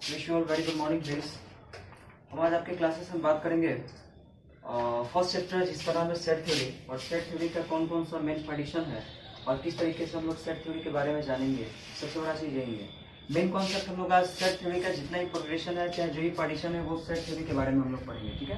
Wish you all very good morning friends. हम आज आपके क्लासेस में बात करेंगे फर्स्ट चैप्टर जिसका नाम है सेट थ्योरी, और सेट थ्योरी का कौन कौन सा मेन पार्टीशन है और किस तरीके से हम लोग सेट थ्योरी के बारे में जानेंगे। सबसे बड़ा चीज यही है, मेन कॉन्सेप्ट हम लोग आज सेट थ्योरी का जितना भी प्रोग्रेशन है, चाहे जो भी पार्टीशन है, वो सेट थ्योरी के बारे में हम लोग पढ़ेंगे। ठीक है,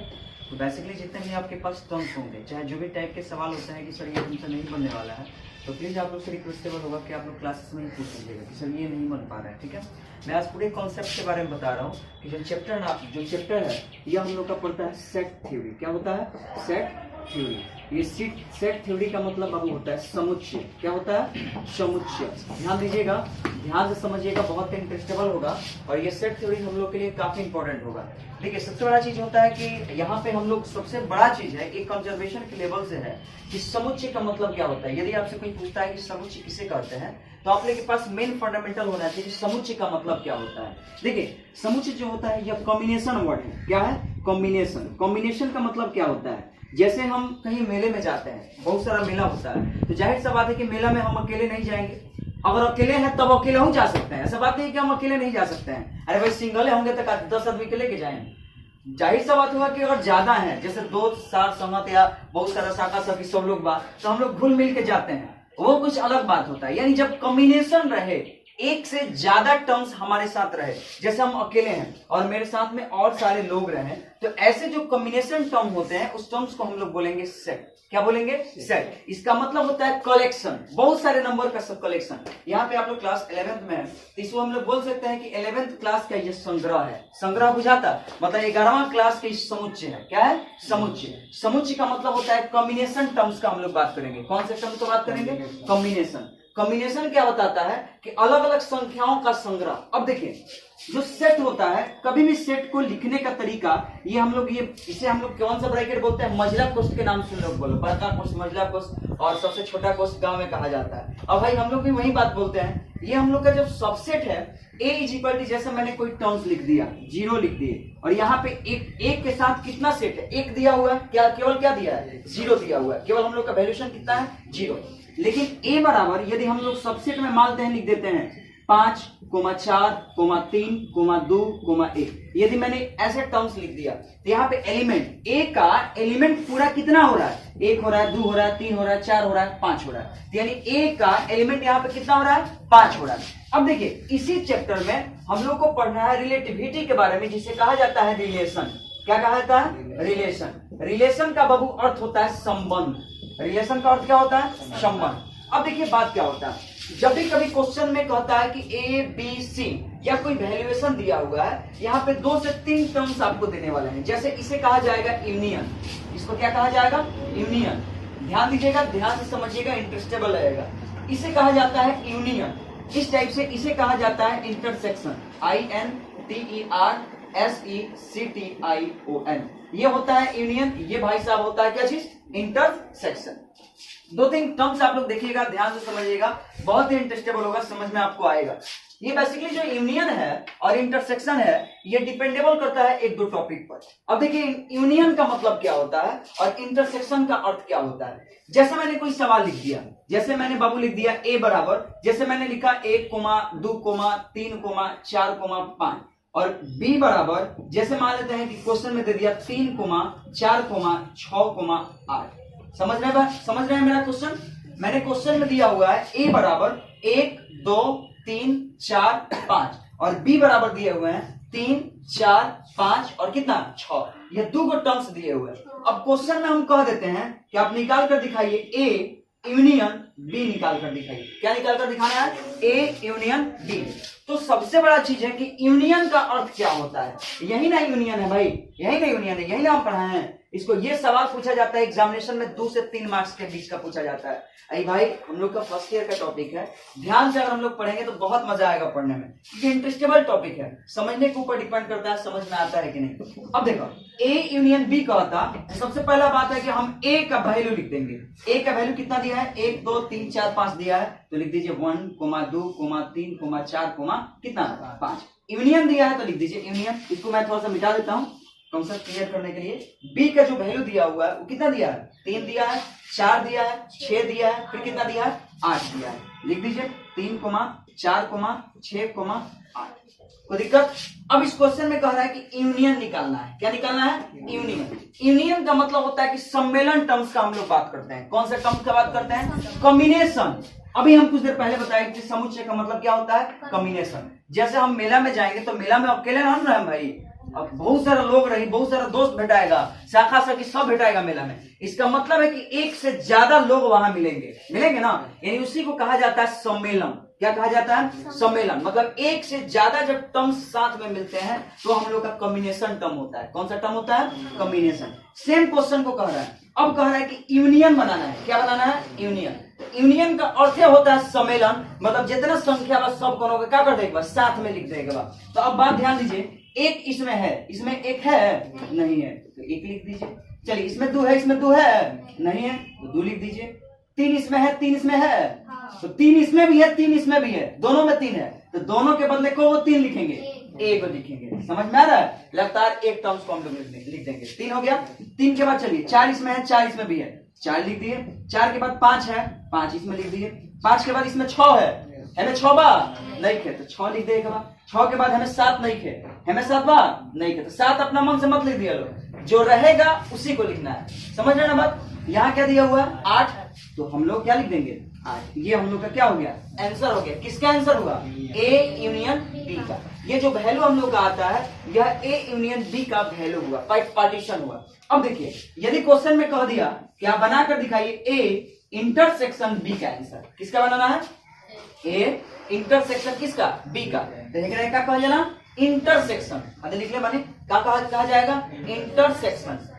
तो बेसिकली जितने भी आपके पास टर्म्स होंगे, चाहे जो भी टाइप के सवाल होते हैं कि सर ये हमसे नहीं बनने वाला है, तो प्लीज आप लोग से रिक्वेस्टेबल होगा कि आप लोग क्लासेस में ही पूछ लीजिएगा कि सर ये नहीं बन पा रहा है। ठीक है, मैं आज पूरे कॉन्सेप्ट के बारे में बता रहा हूँ कि जो चैप्टर है ये हम लोग का पढ़ता है सेट थ्योरी। क्या होता है? Set theory. ये सेट थ्योरी का मतलब अब होता है समुच्चय। क्या होता है? समुच्चय। ध्यान दीजिएगा, ध्यान से समझिएगा, बहुत इंटरेस्टेबल होगा और ये सेट थ्योरी हम लोग के लिए काफी इंपॉर्टेंट होगा। देखिए, सबसे बड़ा चीज होता है कि यहाँ पे हम लोग सबसे बड़ा चीज है एक कंजर्वेशन के लेवल से है कि समुच्चय का मतलब क्या होता है। यदि आपसे कोई पूछता है कि समुच्चय किसे कहते हैं, तो आप लोग के पास मेन फंडामेंटल होना चाहिए समुच्चय का मतलब क्या होता है। देखिए, समुच्चय जो होता है यह कॉम्बिनेशन वर्ड है। क्या है? कॉम्बिनेशन। कॉम्बिनेशन का मतलब क्या होता है? जैसे हम कहीं मेले में जाते हैं, बहुत सारा मेला होता है, तो जाहिर सा बात है कि मेला में हम अकेले नहीं जाएंगे। अगर अकेले हैं तब अकेले हम जा सकते हैं, ऐसा बात नहीं कि हम अकेले नहीं जा सकते हैं। अरे भाई सिंगल होंगे तो 10 आदमी के लेके जाएंगे। जाहिर सा बात होगा कि अगर ज्यादा है, जैसे दोस्त साथ संगत या बहुत सारा शाखा सभी सब लोग बात, तो हम लोग घुल मिल के जाते हैं, वो कुछ अलग बात होता है। यानी जब कॉम्बिनेशन रहे, एक से ज्यादा टर्म्स हमारे साथ रहे, जैसे हम अकेले हैं और मेरे साथ में और सारे लोग रहे, तो ऐसे जो कॉम्बिनेशन टर्म होते हैं उस टर्म्स को हम लोग बोलेंगे सेट। क्या बोलेंगे? सेट। इसका मतलब होता है कलेक्शन, बहुत सारे नंबर का सब कलेक्शन। यहाँ पे आप लोग क्लास 11th में है, तो इसको हम लोग बोल सकते हैं कि 11th क्लास का ये संग्रह है। संग्रह बुझाता मतलब 11वां क्लास के समुच्चय है। क्या है? समुच्चय। समुच्चय का मतलब होता है कॉम्बिनेशन टर्म्स का हम लोग बात करेंगे। कौन से टर्म को बात करेंगे? कॉम्बिनेशन। कॉम्बिनेशन क्या बताता है कि अलग अलग संख्याओं का संग्रह। अब देखिए, जो सेट होता है, कभी भी सेट को लिखने का तरीका ये इसे हम लोग कौन सा ब्रैकेट बोलते हैं? मझला कोष्ठ के नाम से लोग बोलो, बड़का कोष्ठ, मझला कोष्ठ, और सबसे छोटा कोष्ठ गांव में कहा जाता है। अब भाई हम लोग भी वही बात बोलते हैं। ये हम लोग का जब सबसेट है, a इज इक्वल टू, जैसे मैंने कोई टर्म्स लिख दिया, 0 लिख दिए, और यहाँ पे एक के साथ कितना सेट है? एक दिया हुआ है। क्या केवल क्या दिया है? 0 दिया हुआ है। केवल हम लोग का वैल्यूएशन कितना है? 0। लेकिन a बराबर यदि हम लोग सबसेट में मानते हैं, लिख देते हैं 5, 4, 3, 2, 1। यदि मैंने ऐसे टर्म्स लिख दिया, तो यहाँ पे एलिमेंट a का एलिमेंट पूरा कितना हो रहा है? 1 हो रहा है, 2 हो रहा है, 3 हो रहा है, 4 हो रहा है, 5 हो रहा है। तो यानी a का एलिमेंट यहाँ पे कितना हो रहा है? 5 हो रहा है। अब देखिए, इसी चैप्टर में हम लोग को पढ़ना है रिलेटिविटी के बारे में, जिसे कहा जाता है रिलेशन। क्या कहा जाता है? रिलेशन। रिलेशन का बाबू अर्थ होता है संबंध। रिलेशन का अर्थ क्या होता है? संबंध। अब देखिए बात क्या होता है, जब भी कभी क्वेश्चन में कहता है कि ए बी सी या कोई वैल्यूएशन दिया हुआ है, यहाँ पे 2 से 3 टर्म्स आपको देने वाले हैं। जैसे इसे कहा जाएगा यूनियन। इसको क्या कहा जाएगा? यूनियन। ध्यान दीजिएगा, ध्यान से समझिएगा, इंटरेस्टेबल रहेगा। इसे कहा जाता है यूनियन। इस टाइप से इसे कहा जाता है इंटरसेक्शन। INTERSECTION। ये होता है यूनियन। ये भाई साहब होता है क्या चीज? इंटरसेक्शन। 2-3 टर्म्स आप लोग देखिएगा, ध्यान से समझिएगा, बहुत ही इंटरेस्टेबल होगा, समझ में आपको आएगा। ये बेसिकली जो यूनियन है और इंटरसेक्शन है, ये डिपेंडेबल करता है 1-2 टॉपिक पर। अब देखिए, यूनियन का मतलब क्या होता है और इंटरसेक्शन का अर्थ क्या होता है। जैसे मैंने कोई सवाल लिख दिया, जैसे मैंने बाबू लिख दिया a बराबर, जैसे मैंने लिखा 1, 2, 3, 4, 5, और b बराबर, जैसे मान लेते हैं कि क्वेश्चन में दे दिया 3, 4, 6, 8। समझ रहे हैं मेरा क्वेश्चन? मैंने क्वेश्चन में दिया हुआ है a बराबर 1, 2, 3, 4, 5, और b बराबर दिए हुए हैं 3, 4, 5 और कितना? 6। ये 2 टर्म्स दिए हुए हैं। अब क्वेश्चन में हम कह देते हैं कि आप निकाल कर दिखाइए a यूनियन b, निकाल कर दिखाइए। क्या निकाल कर दिखाना है? a union b। तो सबसे बड़ा चीज है कि यूनियन का अर्थ क्या होता है। यही ना यूनियन है भाई, यही ना यूनियन है, यही ना हम पढ़ाए हैं। इसको ये सवाल पूछा जाता है एग्जामिनेशन में, 2 से 3 मार्क्स के बीच का पूछा जाता है। अरे भाई, हम लोग का फर्स्ट ईयर का टॉपिक है, ध्यान से अगर हम लोग पढ़ेंगे तो बहुत मजा आएगा पढ़ने में, क्योंकि इंटरेस्टेबल टॉपिक है। समझने के ऊपर डिपेंड करता है समझ में आता है कि नहीं। अब देखो, a यूनियन b कहता, सबसे पहला बात है कि हम a का वैल्यू लिख देंगे। a का वैल्यू कितना दिया है? 1, 2, 3, 4, 5 दिया है, तो लिख दीजिए 1, 2, 3, 4, कितना? 5। यूनियन दिया है तो लिख दीजिए यूनियन। इसको मैं थोड़ा सा मिटा देता हूं कॉन्सेप्ट क्लियर करने के लिए। b का जो वैल्यू दिया हुआ है वो कितना दिया है? 3 दिया है, 4 दिया है, 6 दिया है, फिर कितना दिया है? 8 दिया है। लिख दीजिए 3 कोमा 4 कोमा 6 कोमा 8। कोई दिक्कत? अब इस क्वेश्चन में कह रहा है कि यूनियन निकालना है। क्या निकालना है? यूनियन। यूनियन का मतलब होता है कि सम्मेलन टर्म्स का हम लोग बात करते हैं। कौन से टर्म्स का बात करते हैं? कॉम्बिनेशन। अभी हम कुछ देर पहले बताए कि समुच्चय का मतलब क्या होता है? कॉम्बिनेशन। जैसे हम मेला में जाएंगे तो मेला में अकेले ना रहे भाई, अब बहुत सारा लोग रही, बहुत सारा दोस्त भेटाएगा, शाखा सखी सब भेटाएगा मेला में। इसका मतलब है कि एक से ज्यादा लोग वहां मिलेंगे ना, यानी उसी को कहा जाता है सम्मेलन। क्या कहा जाता है? सम्मेलन। मतलब एक से ज्यादा जब टर्म्स साथ में मिलते हैं तो हम लोग का कॉम्बिनेशन टर्म होता है। कौन सा टर्म होता है? कॉम्बिनेशन। सेम क्वेश्चन को कह रहा है, अब कह रहा है कि यूनियन बनाना है। क्या बनाना है? यूनियन। यूनियन का अर्थ होता है सम्मेलन, मतलब जितना संख्या बस सब कोनों का क्या कर देगा? साथ में लिख देगा। तो अब बात ध्यान दीजिए, एक इसमें है, इसमें एक है नहीं है तो एक लिख दीजिए। चलिए इसमें 2 है, इसमें 2 है नहीं है तो 2 लिख दीजिए। 3 इसमें है, 3 इसमें है तो 3 इसमें भी है, 3 इसमें भी है, दोनों में 3 है तो दोनों के बदले को वो 3 लिखेंगे, एक लिखेंगे। समझ में आ रहा है? लगातार एक टर्म्स को हम लोग लिख देंगे। 3 हो गया। 3 के बाद चलिए 4 इसमें है, 4 इसमें भी है, 4 लिख दिए। 4 के बाद 5 है, 5 इसमें लिख दिए। 5 के बाद इसमें 6 है, हमें 6 बार नहीं खे तो 6 लिख देगा। 6 के बाद हमें 7 नहीं खे, हमें 7 बार नहीं खे तो 7 अपना मन से मत लिख दिया लो, जो रहेगा उसी को लिखना है। समझ रहे ना बात? यहाँ क्या दिया हुआ है? 8, तो हम लोग क्या लिख देंगे? 8। ये हम लोग का क्या हो गया? आंसर हो गया। किसका आंसर हुआ? ए यूनियन बी का। ये जो वैल्यू हम लोग का आता है यह ए यूनियन बी का वैल्यू हुआ, पार्टीशन हुआ। अब देखिए यदि क्वेश्चन में कह दिया कि आप बनाकर दिखाइए ए इंटरसेक्शन बी का आंसर, किसका बनाना है? ए इंटरसेक्शन किसका? बी का। तो क्या कहा जाएगा? इंटरसेक्शन। अरे लिख ले बने, क्या कहा जाएगा? इंटरसेक्शन।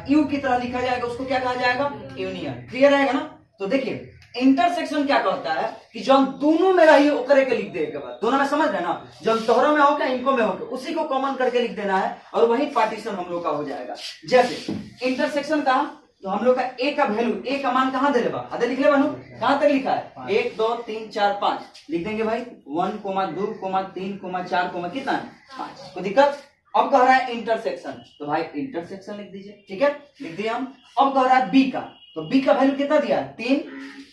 यू की तरह लिखा जाएगा, उसको क्या कहा जाएगा? यूनियन। क्लियर रहेगा ना? तो देखिए इंटरसेक्शन क्या कहता है कि जब दोनों में रही ओकरे के लिख देगा। दोनों में समझ रहे ना? जब तोहरों में हो क्या इनको में हो क्या, उसी को कॉमन करके लिख देना है और वही पार्टीशन हम लोग का हो जाएगा। जैसे इंटरसेक्शन का तो हम लोग का ए का वैल्यू, ए का मान कहां दे ले बा? आधे लिख ले बनू, कहां तक लिखा है? 1 2 3 4 5 लिख देंगे भाई। 1 2 3 4 कितना है? 5। कोई दिक्कत? अब कह रहा है इंटरसेक्शन, तो भाई इंटरसेक्शन लिख दीजिए। ठीक है, लिख दिया हम। अब कह रहा है बी का, तो बी का वैल्यू कितना दिया? 3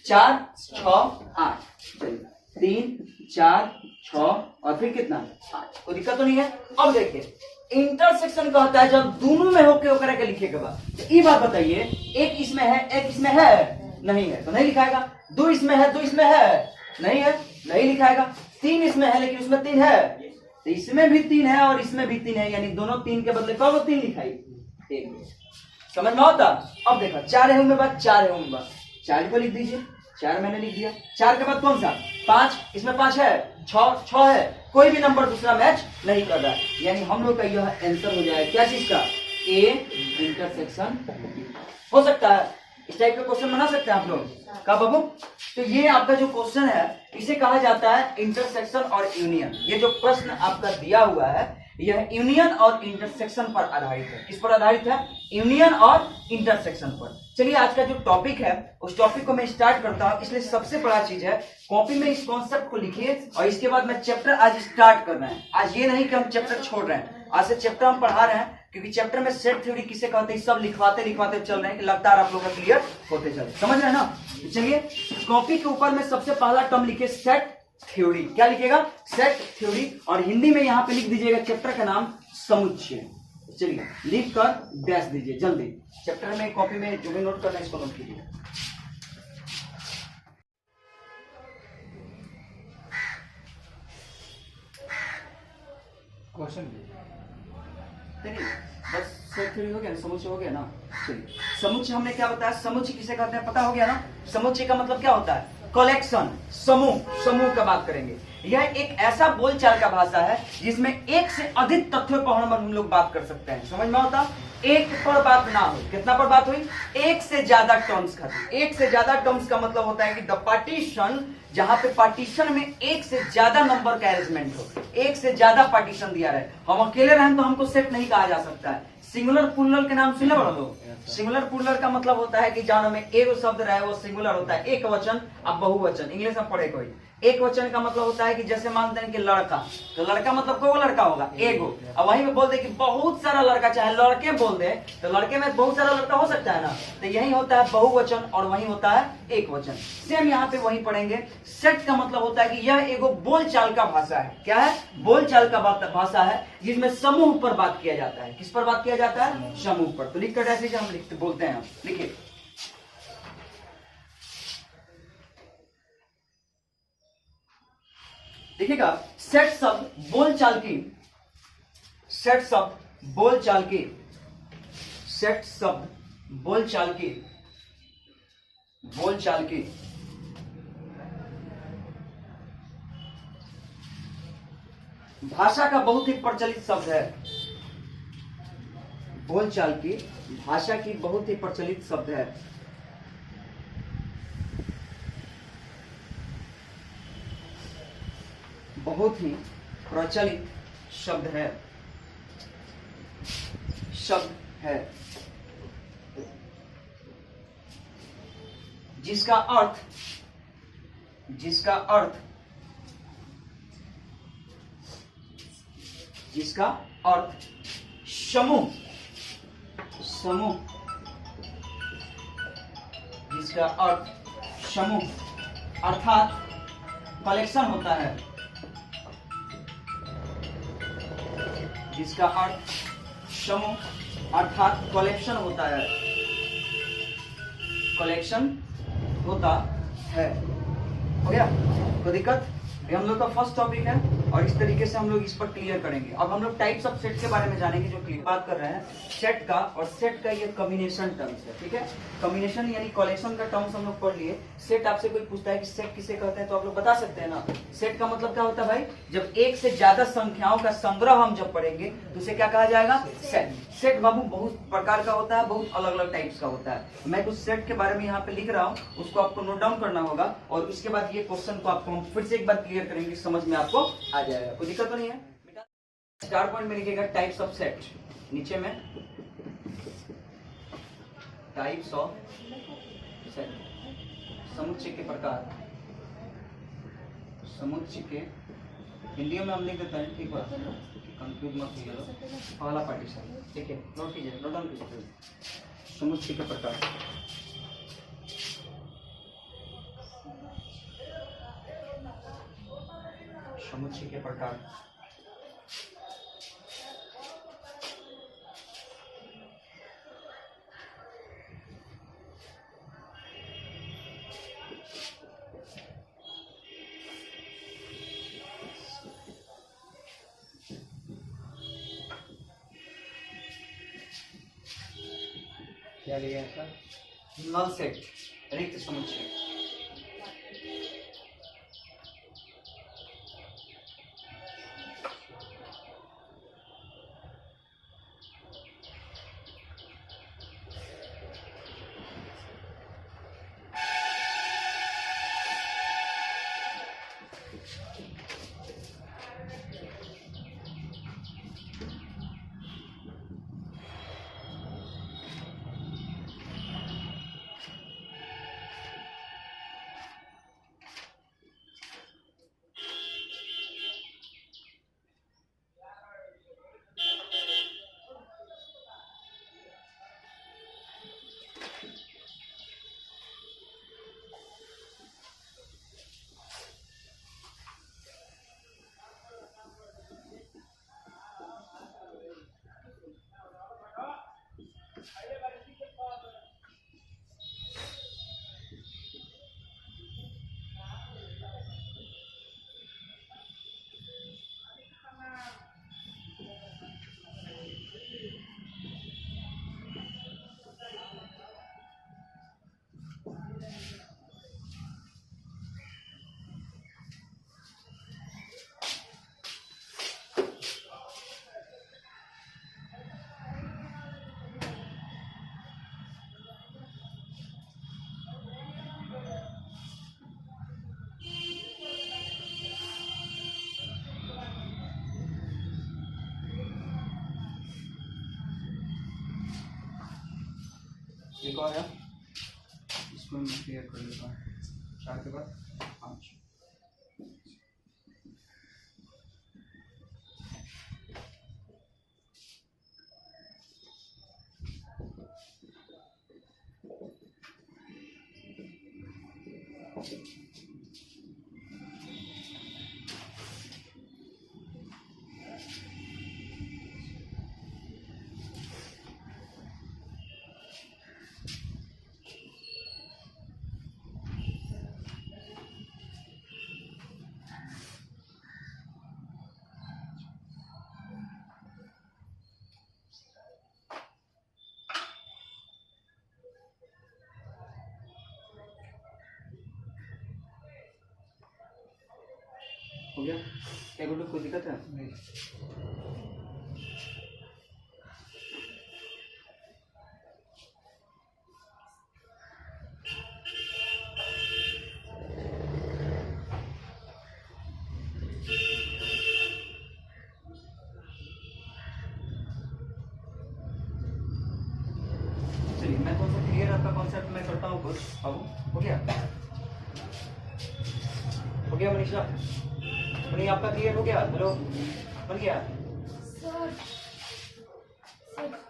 4 6 8। चलिए 3 4 6 और फिर कितना? 8। कोई दिक्कत तो नहीं है? अब देखिए इंटरसेक्शन कहता है जब दोनों में होके होकर के लिखेगा। तो ये बात बताइए, एक इसमें है, एक इसमें है नहीं है तो नहीं लिखाएगा। 2 इसमें है, 2 इसमें है नहीं है नहीं लिखाएगा। 3 इसमें है लेकिन उसमें 3 है तो इसमें भी 3 है और इसमें भी 3 है, यानी दोनों 3 के बदले कौन 3 लिखाई? एक। समझ में होता? अब देखा 4 है उनमें बात, 4 है उनमें बात, 4 को लिख दीजिए। 4 मैंने लिख दिया। 4 के बाद कौन सा? 5, इसमें 5 है, 6 है, कोई भी नंबर दूसरा मैच नहीं कर रहा है, यानी हम लोग का यह आंसर हो जाएगा क्या चीज का? A intersection. हो सकता है इस टाइप का क्वेश्चन बना सकते हैं आप लोग का बाबू। तो ये आपका जो क्वेश्चन है इसे कहा जाता है इंटरसेक्शन और यूनियन। ये जो प्रश्न आपका दिया हुआ है यह यूनियन और इंटरसेक्शन पर आधारित है। किस पर आधारित है? यूनियन और इंटरसेक्शन पर। चलिए आज का जो टॉपिक है उस टॉपिक को मैं स्टार्ट करता हूं, इसलिए सबसे बड़ा चीज है कॉपी में इस कॉन्सेप्ट को लिखिए और इसके बाद मैं चैप्टर आज स्टार्ट कर रहे हैं। आज ये नहीं कि हम चैप्टर छोड़ रहे हैं, आज से चैप्टर हम पढ़ा रहे हैं, क्योंकि चैप्टर में सेट थ्योरी किसे कहते हैं सब लिखवाते चल रहे हैं कि लगातार आप लोग का क्लियर होते चले। समझ रहे हैं ना? चलिए कॉपी के ऊपर में सबसे पहला टर्म लिखिए सेट थ्योरी। क्या लिखेगा? Set theory. और हिंदी में यहाँ पे लिख दीजिएगा चैप्टर का नाम समुच्चय। चलिए लिख कर डैश दीजिए जल्दी। चैप्टर में कॉपी में जो भी नोट करना है इसको नोट कीजिए। क्वेश्चन बस सेट थ्योरी हो गया ना, समुच्चय हो गया ना। चलिए समुच्चय हमने क्या बताया? समुच्चय किसे कहते हैं पता हो गया ना? समुच्चय का मतलब क्या होता है? कलेक्शन, समूह का बात करेंगे। यह एक ऐसा बोलचाल का भाषा है जिसमें एक से अधिक तथ्यों पर हम लोग बात कर सकते हैं। समझ में होता? एक पर बात ना हो, कितना पर बात हुई? एक से ज्यादा टर्म्स खातिर। एक से ज्यादा टर्म्स का मतलब होता है कि द पार्टीशन, जहां पे पार्टीशन में एक से ज्यादा नंबर का अरेंजमेंट हो, एक से ज्यादा पार्टीशन दिया रहे। हम अकेले रहें तो हमको सेट नहीं कहा जा सकता है। सिंगुलर प्लूरल के नाम सुने बड़ा लोग? सिंगुलर प्लूरल का मतलब होता है कि जहां में एक शब्द रहे वो सिंगुलर होता है, एक वचन अब बहुवचन। इंग्लिश में पढ़े कोई एक वचन का मतलब होता है कि जैसे मानते हैं कि लड़का, तो लड़का मतलब को लड़का होगा, एगो। अब वहीं पे बोल दे कि बहुत सारा लड़का, चाहे लड़के बोल दे तो लड़के में बहुत सारा लड़का हो सकता है ना, तो यही होता है बहुवचन और वही होता है एक वचन। सेम यहाँ पे वही पढ़ेंगे। सेट का मतलब होता है कि यह एगो बोलचाल का भाषा है। क्या है? बोलचाल का भाषा है जिसमें समूह पर बात किया जाता है। किस पर बात किया जाता है? समूह पर। तो लिख कर ऐसे हम लिखते बोलते हैं, लिखिए। देखिएगा, सेट शब्द बोलचाल की, सेट शब्द बोलचाल की, सेट शब्द बोलचाल की, बोलचाल की भाषा का बहुत ही प्रचलित शब्द है। बोलचाल की भाषा की बहुत ही प्रचलित शब्द है। बहुत ही प्रचलित शब्द है, शब्द है जिसका अर्थ, जिसका अर्थ, जिसका अर्थ समूह, समूह, जिसका अर्थ समूह अर्थात कलेक्शन होता है, जिसका अर्थ समूह अर्थात कलेक्शन होता है, कलेक्शन होता है। हो गया? कोई दिक्कत? ये हम लोग का फर्स्ट टॉपिक है और इस तरीके से हम लोग इस पर क्लियर करेंगे। अब हम लोग टाइप्स ऑफ सेट के बारे में जानेंगे, जो क्लियर बात कर रहे हैं सेट का, और सेट का ये कॉम्बिनेशन टर्म्स है। ठीक है, कॉम्बिनेशन यानी कलेक्शन का टर्म्स हम लोग पढ़ लिए। सेट आपसे कोई पूछता है कि सेट किसे कहते हैं, तो आप लोग बता सकते हैं ना। सेट का मतलब क्या होता है भाई? जब एक से ज्यादा संख्याओं का संग्रह हम जब पढ़ेंगे तो उसे क्या कहा जाएगा? सेट। सेट बाबू बहुत प्रकार का होता है, बहुत अलग अलग टाइप्स का होता है। मैं कुछ सेट के बारे में यहाँ पे लिख रहा हूँ, उसको आपको नोट डाउन करना होगा और उसके बाद ये क्वेश्चन को आपको हम फिर से एक बार क्लियर करेंगे, समझ में आपको आ जाएगा। कोई दिक्कत तो नहीं है? स्टार पॉइंट में लिखिएगा टाइप्स ऑफ सेट, नीचे में टाइप्स ऑफ सेट, समुच्चय के प्रकार, समुच्चय के हिंदी में हम लिख देते हैं। ठीक है, कंफ्यूज मत कीजिएगा, पहला पार्टीशन। ठीक है, नोट कीजिए, नोट डाउन कीजिए। समुच्चय के प्रकार, समुच्चय के प्रकार, क्या लिया है सर? नल सेट, रिक्त समुच्चय। एक और है, इसको मैं क्लियर कर लेता हूँ। 4 के बाद 5। हो गया क्या गुड्डू, कोई दिक्कत है? चलिए मैं थोड़ा सा क्लियर आपका कॉन्सेप्ट मैं करता हूँ कुछ। अब हो गया मनीषा? मनी आपका क्लियर हो गया? हेलो बन गया? सर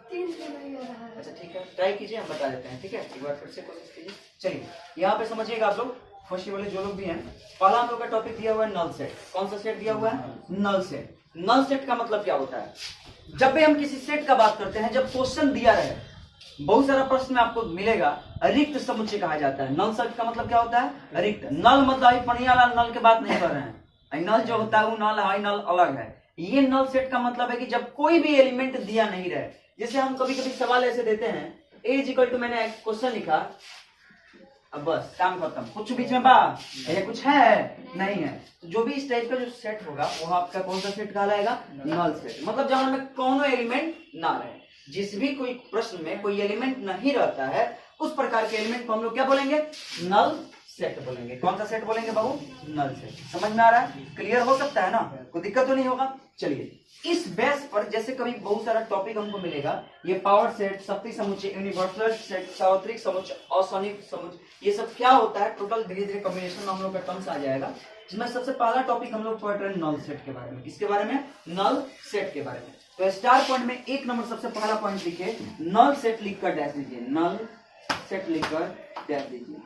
3 से नहीं हो रहा है। अच्छा ठीक है, ट्राई कीजिए, हम बता देते हैं। ठीक है, एक बार फिर से कोशिश कीजिए। चलिए यहाँ पे समझिएगा आप लोग, फर्स्ट वाले जो लोग भी हैं, पहला हम लोग का टॉपिक दिया हुआ है नल सेट। कौन सा सेट दिया हुआ है? Null set. नल सेट का मतलब क्या होता है? जब भी हम किसी सेट का बात करते हैं, जब क्वेश्चन दिया रहे, बहुत सारा प्रश्न में आपको मिलेगा, रिक्त समुच्चय कहा जाता है। नल सेट का मतलब क्या होता है? रिक्त। नल मतलब पढ़िया वाला नल की बात नहीं कर रहे हैं। नल जो होता है वो नल है, नल अलग है। ये नल सेट का मतलब है कि जब कोई भी एलिमेंट दिया नहीं रहे, जैसे हम कभी कभी सवाल ऐसे देते हैं, ए इज इक्वल टू, मैंने एक क्वेश्चन लिखा, अब बस काम खत्म, कुछ बीच में ये कुछ है नहीं है, तो जो भी इस टाइप का जो सेट होगा वो आपका कौन सा सेट कहलाएगा? Null set. मतलब जहां में कोनो एलिमेंट ना रहे, जिस भी कोई प्रश्न में कोई एलिमेंट नहीं रहता है, उस प्रकार के एलिमेंट को हम लोग क्या बोलेंगे? नल सेट बोलेंगे। कौन सा सेट बोलेंगे बाबू? Null set. समझ में आ रहा है? क्लियर हो सकता है ना? कोई दिक्कत तो नहीं होगा? चलिए इस बेस पर जैसे कभी बहुत सारा टॉपिक हमको मिलेगा, ये पावर सेट, शक्ति समुच्चय, यूनिवर्सल सेट, सार्वत्रिक समुच्चय, असनिक समुच्चय, ये सब क्या होता है, टोटल धीरे धीरे कॉम्बिनेशन में हम लोग का टर्म्स आ जाएगा। जिसमें सबसे पहला टॉपिक हम लोग पढ़ रहे हैं नल सेट के बारे में। किसके बारे में? नल सेट के बारे में। तो स्टार पॉइंट में 1 नंबर सबसे पहला पॉइंट लिखिए, नल सेट लिखकर डैश दीजिए। नल सेट लिखकर डैश दीजिए।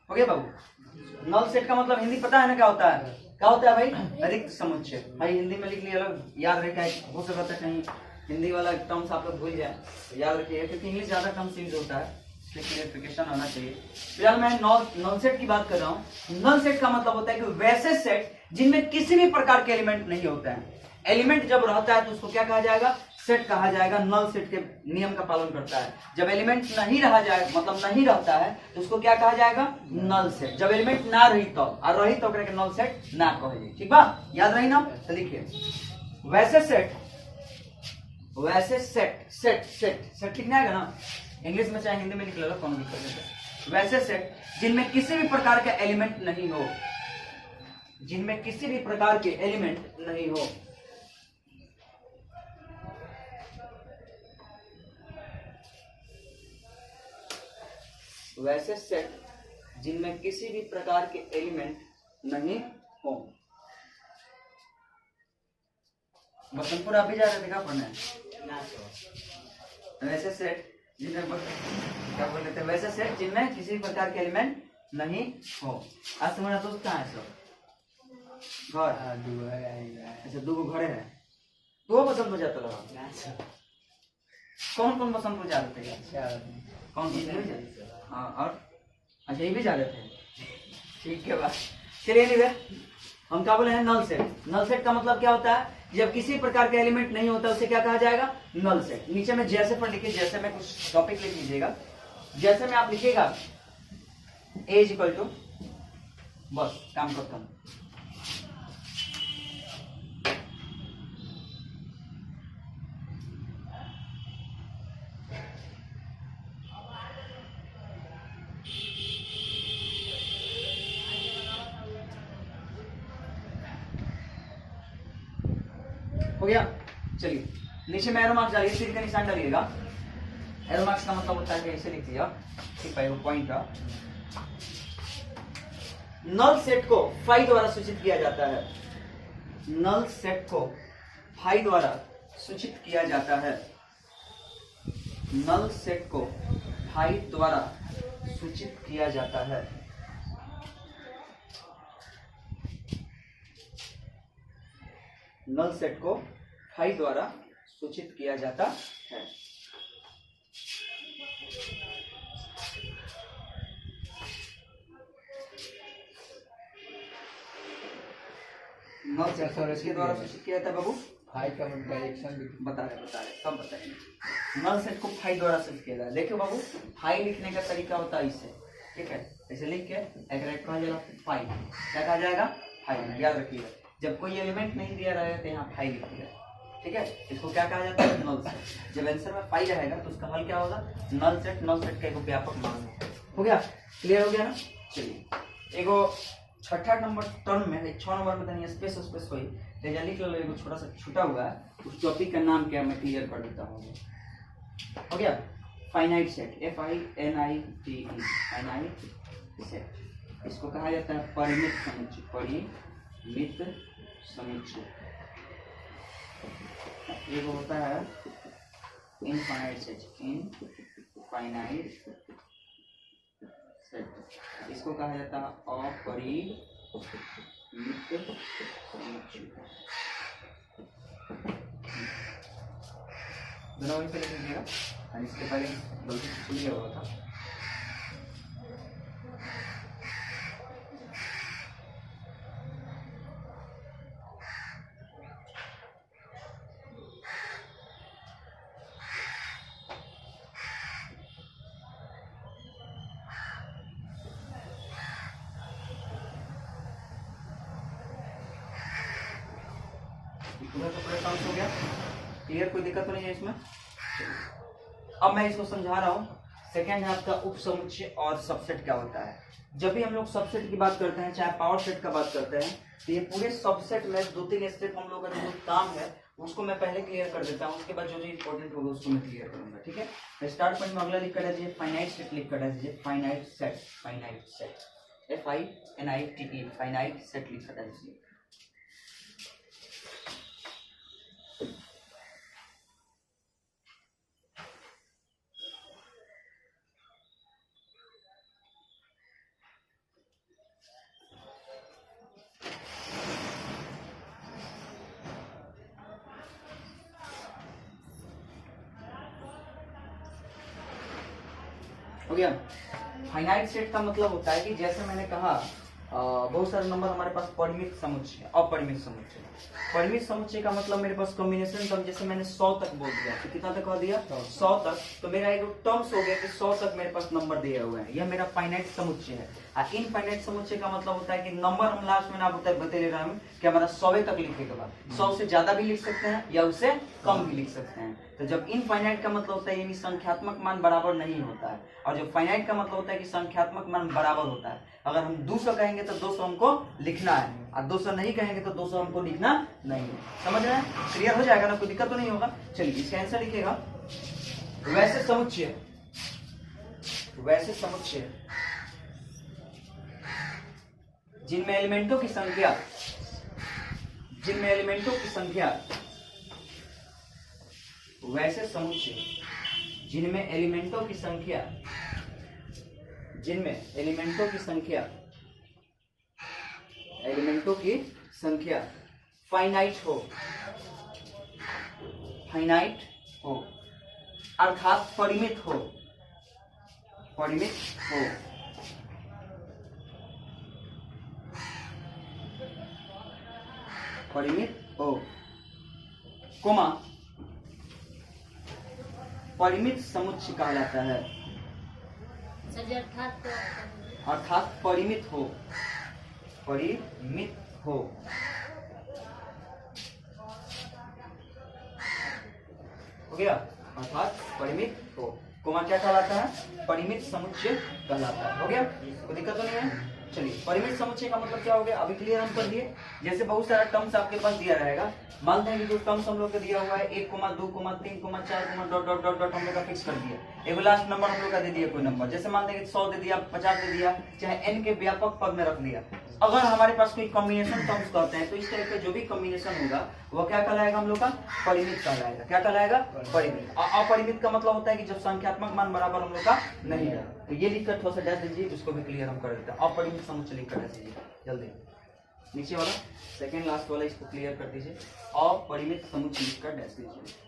हो गया बाबू? नल सेट का मतलब हिंदी पता है ना क्या होता है? क्या होता है भाई? रिक्त समुच्चय। भाई हिंदी में लिख लिया, याद रखा है, हो सकता है कहीं हिंदी वाला टर्म्स आप लोग भूल जाए, तो याद रखिए, क्योंकि इंग्लिश ज्यादा टर्म्स यूज होता है, इसलिए क्लियरिफिकेशन होना चाहिए। फिलहाल मैं नल सेट की बात कर रहा हूँ। नल सेट का मतलब होता है कि वैसे सेट जिनमें किसी भी प्रकार के एलिमेंट नहीं होता है। एलिमेंट जब रहता है तो उसको क्या कहा जाएगा? सेट कहा जाएगा। नल सेट के नियम का पालन करता है। जब एलिमेंट नहीं रहा जाए, मतलब नहीं रहता है, तो उसको क्या कहा जाएगा? Null set. जब एलिमेंट ना रही तो, और रही तो नल सेट ना कहे। ठीक बा? याद रही ना? तो लिखिए, वैसे सेट लिखना है ना, इंग्लिश में चाहे हिंदी में लिख लो, कौन दिक्कत है। वैसे सेट जिनमें किसी भी प्रकार का एलिमेंट नहीं हो, जिनमें किसी भी प्रकार के एलिमेंट नहीं हो, वैसे सेट जिनमें किसी भी प्रकार के एलिमेंट नहीं हो। बसंतपुर आप भी जा रहे थे क्या पढ़ने? वैसे सेट जिनमें क्या बोल रहे थे? वैसे सेट जिनमें किसी भी प्रकार के एलिमेंट नहीं हो। आज तुम्हारा दोस्त कहाँ है? सब घर? अच्छा, 2 घर है। 2 बसंतपुर जाता लगा। कौन कौन बसंतपुर जा रहे थे? कौन कौन? हाँ, और अच्छा ये भी जा रहे थे। ठीक है बात। चलिए एनीवे, हम क्या बोले हैं? Null set. नल सेट का मतलब क्या होता है? जब किसी प्रकार का एलिमेंट नहीं होता उसे क्या कहा जाएगा? Null set. नीचे में जैसे पर लिखिए, जैसे में कुछ टॉपिक लिख लीजिएगा। जैसे में आप लिखिएगा ए इज इक्वल टू, बस काम खत्म। हो गया? चलिए नीचे में एरो मार्क्स डालिए, तीर का निशान डालिएगा। एरो मार्क्स का मतलब होता है कि ऐसे लिख दिया, ठीक है, वो पॉइंट था। नल सेट को फाई द्वारा सूचित किया जाता है। नल सेट को फाई द्वारा सूचित किया जाता है। नल सेट को फाई द्वारा सूचित किया जाता है। नल सेट को फाई द्वारा सूचित किया जाता है। नल सेट को इसके द्वारा सूचित किया जाता है बाबू। फाई का डायरेक्शन बता रहे सब बताएंगे। नल सेट को फाई द्वारा सूचित किया जाता है। देखो बाबू, फाई लिखने का तरीका होता है इससे, ठीक है, ऐसे लिख के एक राइट कहा जाएगा फाई, क्या कहा जाएगा फाई। याद रखिएगा, जब कोई एलिमेंट नहीं दिया रहेगा तो यहाँ फाई लिखिएगा, ठीक है। इसको क्या कहा जाता है, नल सेट। जब आंसर में फाई रहेगा तो उसका हल क्या होगा, नल सेट। नल सेट का एक व्यापक मान हो गया, क्लियर हो गया ना। चलिए एगो छठा नंबर टर्म में 6 नंबर में तनी स्पेस कोई तेजा लिख लो, एगो छोटा सा छूटा हुआ है, उस टॉपिक का नाम क्या मैं क्लियर कर देता हूँ। हो गया, finite set, FINITE, finite set. इसको कहा जाता है परिमित समुच्चय। परिमित समुच्चय एगो होता है इनफाइनाइट सेट। इनफाइनाइट सेट इसको कहा जाता है अपरिमित समुच्चय। दोनों वहीं पे लिख लीजिएगा, और इसके पहले गलती से छूट गया हुआ था। पूरा का पूरा काउंट हो गया, क्लियर, कोई दिक्कत तो नहीं है इसमें। अब मैं इसको समझा रहा हूँ। सेकेंड है आपका उप समुच्चय और सबसेट क्या होता है। जब भी हम लोग सबसेट की बात करते हैं, चाहे पावर सेट का बात करते हैं, तो ये पूरे सबसेट में 2-3 स्टेप हम लोग का जो काम है उसको मैं पहले क्लियर कर देता हूँ, उसके बाद जो इंपॉर्टेंट होगा उसको मैं क्लियर करूंगा, ठीक है। स्टार्ट पॉइंट में अगला लिख कर दीजिए फाइनाइट सेट, लिख कर दीजिए finite set. Finite set FINITE, finite set लिख कर दीजिए। हो गया। फाइनाइट सेट का मतलब होता है कि जैसे मैंने कहा बहुत सारे नंबर हमारे पास परिमित समुच्चय, अपरिमित समुच्चय। परिमित समुच्चय का मतलब मेरे पास कॉम्बिनेशन टर्म, जैसे मैंने 100 तक बोल दिया, तो कितना तक कह दिया 100 तक, तो मेरा एक टर्म्स हो गया कि 100 तक मेरे पास नंबर दिए हुए हैं, यह मेरा फाइनाइट समुच्चय है। इनफाइनाइट समुच्चय का मतलब होता है कि नंबर हम लास्ट में ना बता ले रहा हूँ कि हमारा 100 तक लिखे के बाद 100 से ज्यादा भी लिख सकते हैं या उससे कम भी लिख सकते हैं। तो जब इनफाइनाइट का मतलब होता है यानी संख्यात्मक मान बराबर नहीं होता है, और जब फाइनाइट का मतलब होता है कि संख्यात्मक मान बराबर होता है। अगर हम 200 कहेंगे तो 200 हमको लिखना है, और 200 नहीं कहेंगे तो 200 हमको लिखना नहीं है। समझ रहे हैं, क्लियर हो जाएगा ना, कोई दिक्कत तो नहीं होगा। चलिए इसका आंसर लिखिएगा, वैसे समुच्चय, वैसे समुच्चय जिनमें एलिमेंटों की संख्या, जिनमें एलिमेंटों की संख्या, वैसे समुच्चय जिनमें एलिमेंटों की संख्या, जिनमें एलिमेंटों की संख्या, एलिमेंटों की संख्या फाइनाइट हो, फाइनाइट हो, अर्थात परिमित हो, परिमित हो, परिमित हो, कोमा परिमित समुच्चय कहलाता है। अर्थात परिमित हो, परिमित हो। हो गया, अर्थात परिमित हो। कोमा क्या कहलाता है, परिमित समुच्चय कहलाता है। हो गया, कोई दिक्कत तो नहीं है। चलिए परिमित समुच्चय का मतलब क्या हो गया, अभी क्लियर हम कर दिए। जैसे बहुत सारा टर्म्स आपके पास दिया रहेगा, मान लें कि जो टर्म्स हम लोग को दिया हुआ है 1, 2, 3, 4, डॉट डॉट डॉट डॉट हम लोग का फिक्स कर दिया। एगो लास्ट नंबर हम लोग का दे दिया कोई नंबर, जैसे मान लें कि 100 दे दिया, 50 दे दिया, चाहे n के व्यापक पद में रख दिया। अगर हमारे पास कोई कॉम्बिनेशन टर्म्स कहते हैं तो इस टाइप का जो भी कॉम्बिनेशन होगा वो क्या कहलाएगा हम लोग का, परिमित कहलाएगा। क्या कहलाएगा, परिमित। अपरिमित का मतलब होता है कि जब संख्यात्मक मान बराबर हम लोग का नहीं है। तो ये लिखकर थोड़ा सा डैश दीजिए, उसको भी क्लियर हम कर देते हैं। अपरिमित समुच्चय लिखकर डैश दीजिए जल्दी, नीचे वाला सेकंड लास्ट वाला इसको क्लियर कर दीजिए। अपरिमित समुच्चय लिखकर डैश दीजिए।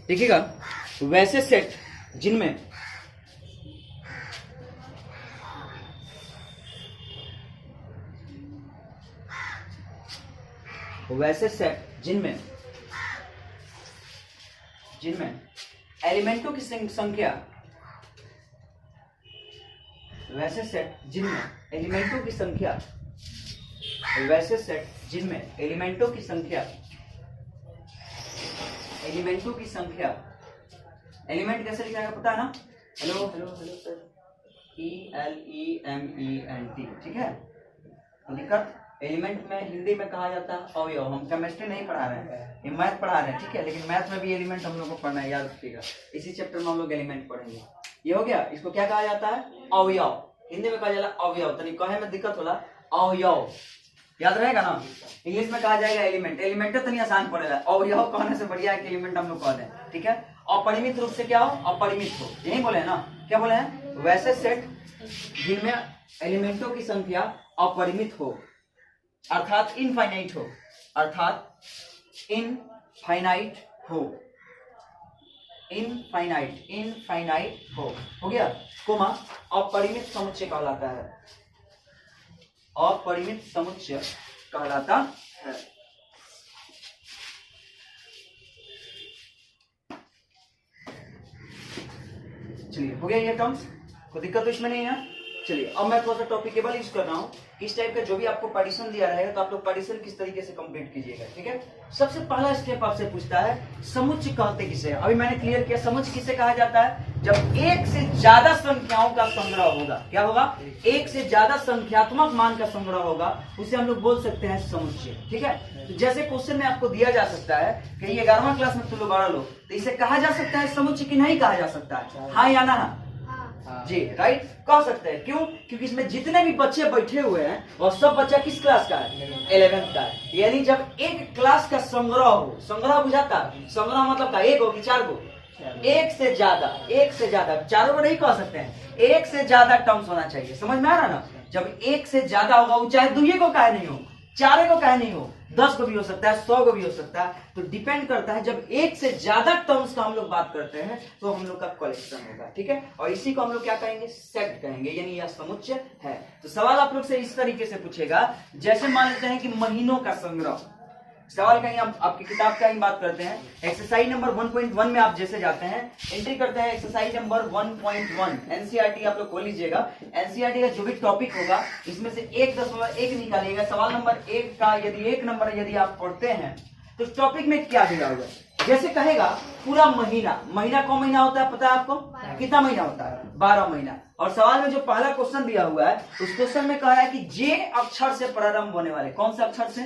देखिएगा, वैसे सेट जिनमें एलिमेंटों की संख्या, वैसे सेट जिनमें एलिमेंटों की संख्या, वैसे सेट जिनमें एलिमेंटों की संख्या, एलिमेंटों की संख्या, एलिमेंट कैसे लिखा है पता है ना, hello hello hello sir, ELEMENT, ठीक है। दिक्कत एलिमेंट में हिंदी में कहा जाता है अवयव। हम केमिस्ट्री नहीं पढ़ा रहे हैं, ये मैथ पढ़ा रहे हैं, ठीक है, लेकिन मैथ में भी एलिमेंट हम लोग को पढ़ना है, याद रखिएगा। इसी चैप्टर में हम लोग एलिमेंट पढ़ेंगे। ये हो गया, इसको क्या कहा जाता है, अवयव। हिंदी में कहा जाता है अवयव, तनी कहे में दिक्कत होला, अवयव याद रहेगा ना। इंग्लिश में कहा जाएगा एलिमेंट, एलिमेंट तो नहीं आसान पड़ेगा, अवयव कहने से बढ़िया है कि एलिमेंट हम लोग कह दें, ठीक है। अपरिमित रूप से क्या हो, अपरिमित हो, यही बोले हैं ना, क्या बोले हैं, वैसे सेट जिनमें एलिमेंटों की संख्या अपरिमित हो, अर्थात इनफाइनाइट हो, अर्थात इनफाइनाइट हो, इनफाइनाइट हो गया, कोमा अपरिमित समुच्चय कहलाता है, अपरिमित समुच्चय कहलाता है। चलिए हो गया ये टर्म्स, कोई दिक्कत तो इसमें नहीं है। चलिए अब मैं थोड़ा सा टॉपिक केवल यूज कर रहा हूँ, इस टाइप का जो भी आपको पार्टीशन दिया रहेगा तो आप लोग पार्टीशन किस तरीके से कंप्लीट कीजिएगा, ठीक है। सबसे पहला स्टेप आपसे पूछता है समुच्चय कहते किसे। अभी मैंने क्लियर किया समुच्चय किसे कहा जाता है, जब एक से ज्यादा संख्याओं का संग्रह होगा, क्या होगा, एक से ज्यादा संख्यात्मक मान का संग्रह होगा, उसे हम लोग बोल सकते हैं समुच्चय, ठीक है। तो जैसे क्वेश्चन में आपको दिया जा सकता है कि ये 11वां क्लास में तुम लोग 12 लोग, तो इसे कहा जा सकता है समुच्चय कि नहीं कहा जा सकता है, हाँ या ना, जी राइट, कह सकते हैं। क्यों, क्योंकि इसमें जितने भी बच्चे बैठे हुए हैं और सब बच्चा किस क्लास का है, 11th का है। यानी जब एक क्लास का संग्रह हो, संग्रह बुझाता, संग्रह मतलब का एक हो कि 4 गो, एक से ज्यादा, चारों को नहीं कह सकते हैं, एक से ज्यादा टर्म्स होना चाहिए, समझ में आ रहा ना। जब एक से ज्यादा होगा, वो चाहे 2 को काहे नहीं हो, 4 को काहे नहीं हो, 10 को भी हो सकता है, 100 को भी हो सकता है, तो डिपेंड करता है। जब एक से ज्यादा टर्म्स का हम लोग बात करते हैं तो हम लोग का कलेक्शन होगा, ठीक है। और इसी को हम लोग क्या कहेंगे, सेट कहेंगे, यानी यह समुच्चय है। तो सवाल आप लोग से इस तरीके से पूछेगा, जैसे मान लेते हैं कि महीनों का संग्रह, सवाल कहीं हम आपकी किताब का ही बात करते हैं, एक्सरसाइज नंबर 1.1 में आप जैसे जाते हैं, एंट्री करते हैं एक्सरसाइज नंबर 1.1, एनसीईआरटी आप लोग खोल लीजिएगा। एनसीईआरटी का जो भी टॉपिक होगा इसमें से 1.1 निकालिएगा। सवाल नंबर 1 का यदि 1 नंबर यदि आप पढ़ते हैं तो टॉपिक में क्या दिया हुआ है, जैसे कहेगा पूरा महीना, महीना कौन महीना होता है पता है आपको, कितना महीना होता है, 12 महीना। और सवाल में जो पहला क्वेश्चन दिया हुआ है उस क्वेश्चन में कह रहा है कि जे अक्षर से प्रारंभ होने वाले, कौन से अक्षर से,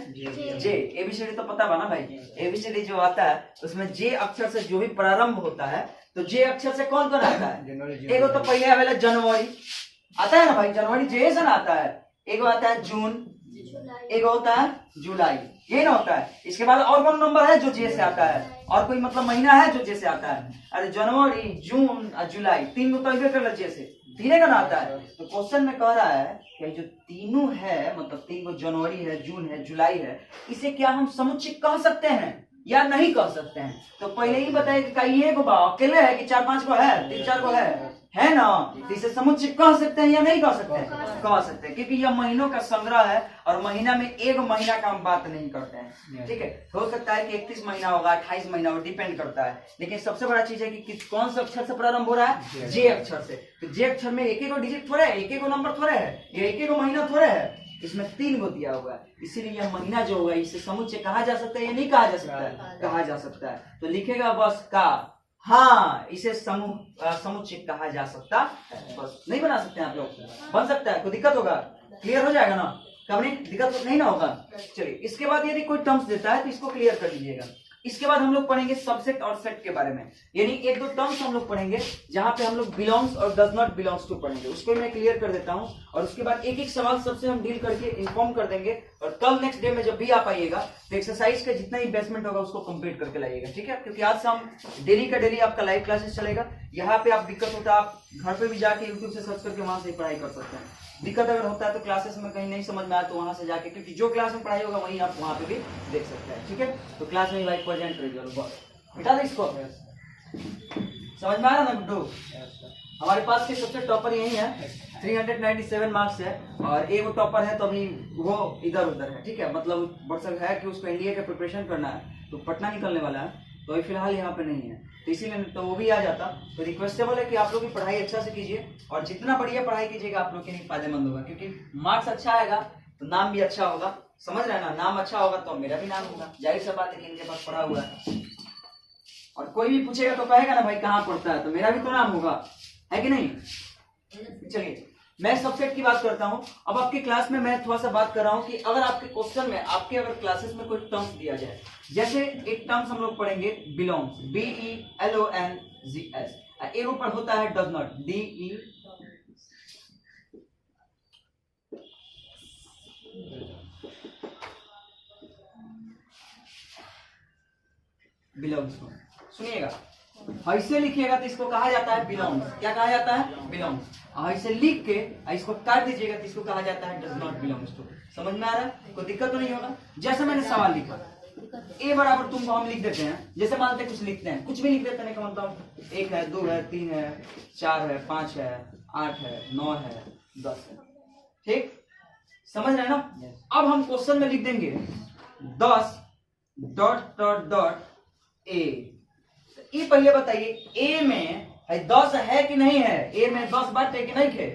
जे। एबीसीडी तो पता बना भाई, एबीसीडी जो आता है उसमें जे अक्षर से जो भी प्रारंभ होता है, तो जे अक्षर से कौन कौन आता है, एगो तो पहले आवेला जनवरी आता है ना भाई, जनवरी जे से ना आता है, एगो आता है जून, एगो होता है जुलाई, ये ना होता है। इसके बाद और कौन नंबर है जो जे से आता है, और कोई मतलब महीना है जो जे से आता है, अरे जनवरी, जून और जुलाई, 3 तो कर जे से, 3 का ना आता है। तो क्वेश्चन में कह रहा है कि जो तीनों है, मतलब 3 को जनवरी है, जून है, जुलाई है, इसे क्या हम समुच्चय कह सकते हैं या नहीं कह सकते हैं। तो पहले ही बताइए कि ये को अकेले है कि 4-5 को है, 3-4 को है ना, तो इसे समुच्चय कह सकते हैं या नहीं कह सकते हैं, कह सकते हैं, क्योंकि यह महीनों का संग्रह है और महीना में एक महीना का हम बात नहीं करते हैं, ठीक है। हो सकता है कि 31 महीना होगा, 28 महीना होगा, डिपेंड करता है। लेकिन सबसे बड़ा चीज है कि कौन सा अक्षर से प्रारंभ हो रहा है, जे अक्षर से। तो जे अक्षर में एक डिजिट थोड़े है, एक नंबर थोड़े है, ये एक महीना थोड़े है, इसमें 3 गो दिया हुआ है, इसीलिए यह महीना जो होगा इसे समुच्चय कहा जा सकता है या नहीं कहा जा सकता है? कहा जा सकता है। तो लिखेगा बस का, हाँ इसे समुच्चय कहा जा सकता है, बस नहीं बना सकते हैं आप लोग? बन सकता है, कोई दिक्कत होगा? क्लियर हो जाएगा ना? कब नहीं दिक्कत नहीं ना होगा? चलिए इसके बाद यदि कोई टर्म्स देता है तो इसको क्लियर कर लीजिएगा। इसके बाद हम लोग पढ़ेंगे सबसेट और सेट के बारे में, यानी 1-2 टर्म्स हम लोग पढ़ेंगे जहां पे हम लोग बिलोंग्स और डज नॉट बिलोंग्स टू पढ़ेंगे, उसको मैं क्लियर कर देता हूं। और उसके बाद एक एक सवाल सबसे हम डील करके इन्फॉर्म कर देंगे, और कल नेक्स्ट डे में जब भी आप आइएगा तो एक्सरसाइज का जितना ही बेसमेंट होगा उसको कंप्लीट करके लाइएगा, ठीक है? क्योंकि आज से हम डेली का डेली आपका लाइव क्लासेस चलेगा। यहाँ पे आप दिक्कत होता है आप घर पे भी जाके यूट्यूब से सर्च करके वहां से पढ़ाई कर सकते हैं। दिक्कत अगर होता है तो क्लासेस में कहीं नहीं समझ में आया तो वहां से जाके, क्योंकि जो क्लास में पढ़ाई होगा वहीं आप वहां पे भी देख सकते हैं, ठीक है? तो क्लास में लाइव प्रेजेंट करिए, बस बिठा दे इसको। समझ में आ रहा ना गुड्डू? हमारे पास के सबसे टॉपर यही है, 397 मार्क्स है, और एक टॉपर है तो अभी वो इधर उधर है, ठीक है? मतलब व्हाट्सएप है कि उसको एनडीए का प्रिपरेशन करना है तो पटना निकलने वाला है, तो अभी फिलहाल यहाँ पे नहीं है, तो इसीलिए तो वो भी आ जाता। तो रिक्वेस्टेबल है कि आप लोग की पढ़ाई अच्छा से कीजिए, और जितना बढ़िया पढ़ाई कीजिएगा आप लोग के लिए फायदेमंद होगा, क्योंकि मार्क्स अच्छा आएगा तो नाम भी अच्छा होगा, समझ रहे हैं ना? नाम अच्छा होगा तो मेरा भी नाम होगा, जाहिर सा बात है कि इनके पास पढ़ा हुआ है। और कोई भी पूछेगा तो कहेगा ना भाई कहाँ पढ़ता है, तो मेरा भी तो नाम होगा, है कि नहीं? चलिए मैं सबसेट की बात करता हूं। अब आपकी क्लास में मैं थोड़ा सा बात कर रहा हूं कि अगर आपके क्वेश्चन में, आपके अगर क्लासेस में कोई टर्म्स दिया जाए, जैसे एक टर्म्स हम लोग पढ़ेंगे बिलोंग्स, BELONGS, एक ऊपर होता है डज नॉट, DE बिलोंग्स। सुनिएगा, ऐसे लिखिएगा तो इसको कहा जाता है बिलोंग्स। क्या कहा जाता है? बिलोंग्स। ऐसे लिख के इसको काट दीजिएगा तो इसको कहा जाता है डज नॉट बिलोंग्स टू। समझ में आ रहा है? कोई दिक्कत तो नहीं होगा? जैसे मैंने सवाल लिखा, ए बराबर तुमको हम लिख देते हैं, जैसे मानते कुछ लिखते हैं, कुछ भी लिख देते हैं, मतलब 1 है, 2 है, 3 है, 4 है, 5 है, 8 है, 9 है, 10 है, ठीक? समझ रहे हैं ना? अब हम क्वेश्चन में लिख देंगे 10 डॉट डॉट डॉट ए। ये पहले बताइए, ए में 10 है कि नहीं है? ए में 10 बाटे कि नहीं है?